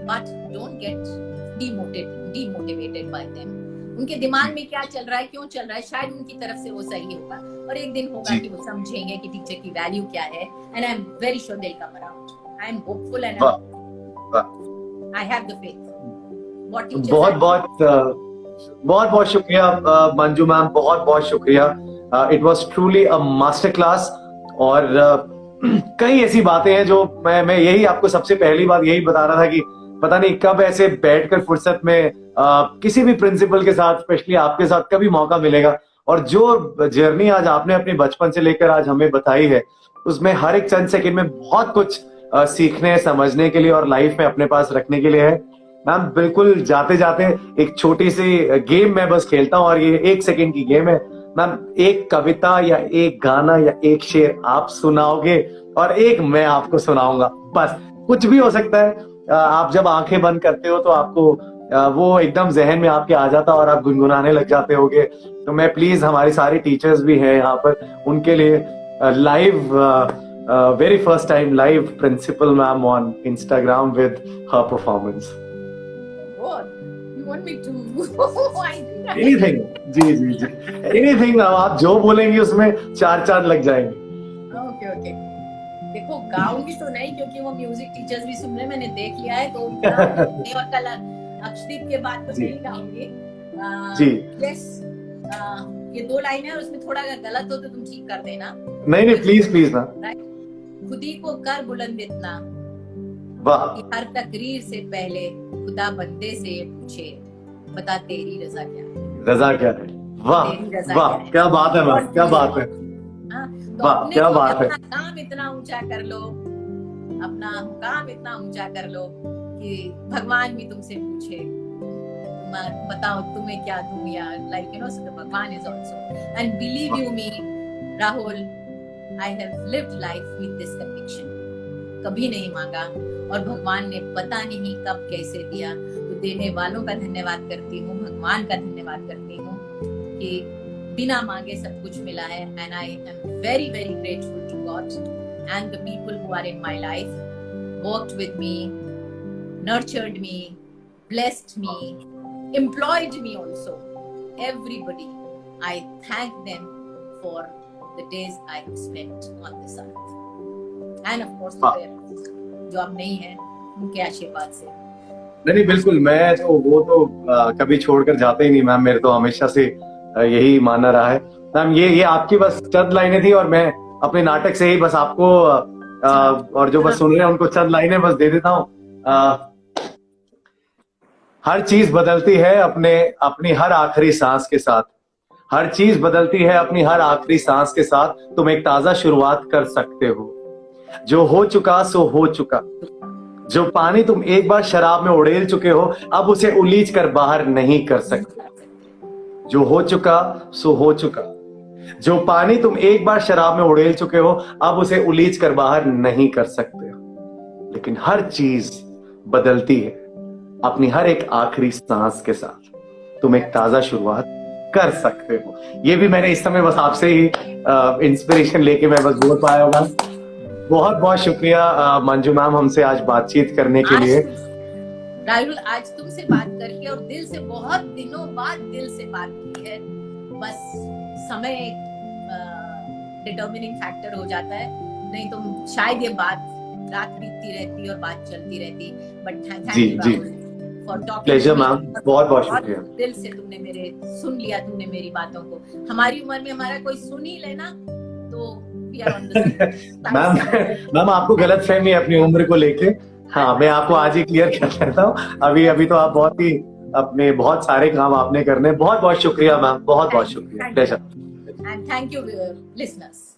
but don't get demotivated by them. उनके दिमाग में क्या चल रहा है, क्यों चल रहा है, शायद उनकी तरफ से वो सही होगा और एक दिन होगा कि वो समझेंगे कि टीचर की वैल्यू क्या है. And I'm very sure they'll come around. I'm hopeful and I have the faith. What teachers बहुत शुक्रिया मंजू मैम, बहुत शुक्रिया. It was truly a master class. और कई ऐसी बातें हैं जो मैं यही आपको सबसे पहली बात यही बता रहा था कि पता नहीं कब ऐसे बैठकर फुर्सत में किसी भी प्रिंसिपल के साथ, स्पेशली आपके साथ कभी मौका मिलेगा. और जो जर्नी आज आपने अपने बचपन से लेकर आज हमें बताई है, उसमें हर एक चंद सेकंड में बहुत कुछ सीखने समझने के लिए और लाइफ में अपने पास रखने के लिए है. मैम बिल्कुल जाते जाते एक छोटी सी गेम मैं बस खेलता हूँ और ये 1 सेकंड की गेम है. मैम एक कविता या एक गाना या एक शेर आप सुनाओगे और एक मैं आपको सुनाऊंगा. बस कुछ भी हो सकता है. आप जब आंखें बंद करते हो तो आपको वो एकदम जहन में आपके आ जाता और आप गुनगुनाने लग जाते होगे. तो मैं प्लीज, हमारे सारे टीचर्स भी हैं यहाँ पर, उनके लिए live very first time live principal ma'am on Instagram with her performance. Anything. जी एनीथिंग. आप जो बोलेंगे उसमें 4 चांद लग जाएंगे. ओके. देखो गाऊंगी तो नहीं, क्योंकि वो म्यूजिक टीचर्स भी सुन रहे, मैंने देख लिया है. तो और कल अक्षदीप के बाद तो नहीं गाऊंगी. जी यस, ये 2 लाइन है, उसमें थोड़ा अगर गलत हो तो तुम ठीक कर देना. नहीं प्लीज ना. खुदी को कर बुलंद इतना, हर तकरीर से पहले खुदा बंदे से ये पूछे, बता तेरी रजा क्या है. वाह क्या बात है मैम, क्या बात है. तो क्या बात है. अपना काम इतना ऊंचा कर लो, अपना मुकाम इतना ऊंचा कर लो कि भगवान भी तुमसे पूछे बताओ तुम्हें क्या दूं, या लाइक यू नो, सो भगवान is also. And believe you me Rahul, I have lived life with this conviction. कभी नहीं मांगा और भगवान ने पता नहीं कब कैसे दिया. तो देने वालों का धन्यवाद करती हूँ, भगवान का धन्यवाद करती हूँ कि बिना मांगे सब कुछ मिला है. And I am very grateful to God and the people who are in my life, worked with me, nurtured me, blessed me, employed me also. Everybody, I thank them for the days I have spent on this earth. And of course, the parents, जो अब नहीं है, उनके आशीर्वाद से। नहीं बिल्कुल, मैं तो वो तो कभी छोड़कर जाते ही नहीं मैम, मेरे तो हमेशा से यही मानना रहा है मैम। ये आपकी बस चंद लाइनें थी और मैं अपने नाटक से ही बस आपको और जो बस सुन रहे हैं उनको चंद लाइनें बस दे देता हूँ। हर चीज बदलती है अपनी हर आखिरी सांस के साथ। हर चीज बदलती है अपनी हर आखिरी सांस के साथ। तुम एक ताजा शुरुआत कर सकते हो। जो हो चुका सो हो चुका। जो पानी तुम एक बार शराब में उड़ेल चुके हो, अब उसे उलीच कर बाहर नहीं कर सकते। जो हो चुका सो हो चुका। जो पानी तुम एक बार शराब में उड़ेल चुके हो, अब उसे उलीच कर बाहर नहीं कर सकते। लेकिन हर चीज बदलती है अपनी हर एक आखिरी सांस के साथ। तुम एक ताजा शुरुआत कर सकते हो। ये भी मैंने इस समय बस आपसे ही इंस्पिरेशन लेके मैं बस बोल पाया होगा। बहुत बहुत शुक्रिया मंजू मैम हमसे आज बातचीत करने के लिए। राहुल, आज तुमसे बात करके और दिल से, बहुत दिनों बाद दिल से बात की है। बस समय एक डिटर्मिनिंग फैक्टर हो जाता है, नहीं तो शायद ये बात रात बीतती रहती और बात चलती रहती। But thank you Rahul for talking. Pleasure ma'am, बहुत बहुत शुक्रिया। दिल से तुमने सुन लिया तुमने मेरी बातों को। हमारी उम्र में हमारा कोई सुन ही लेना तो मैम आपको गलत फहमी है अपनी उम्र को लेके। हाँ, मैं आपको आज ही क्लियर कर देता हूँ। अभी तो आप बहुत ही अपने बहुत सारे काम आपने करने। बहुत बहुत शुक्रिया मैम, बहुत बहुत शुक्रिया। Pleasure. And thank you listeners.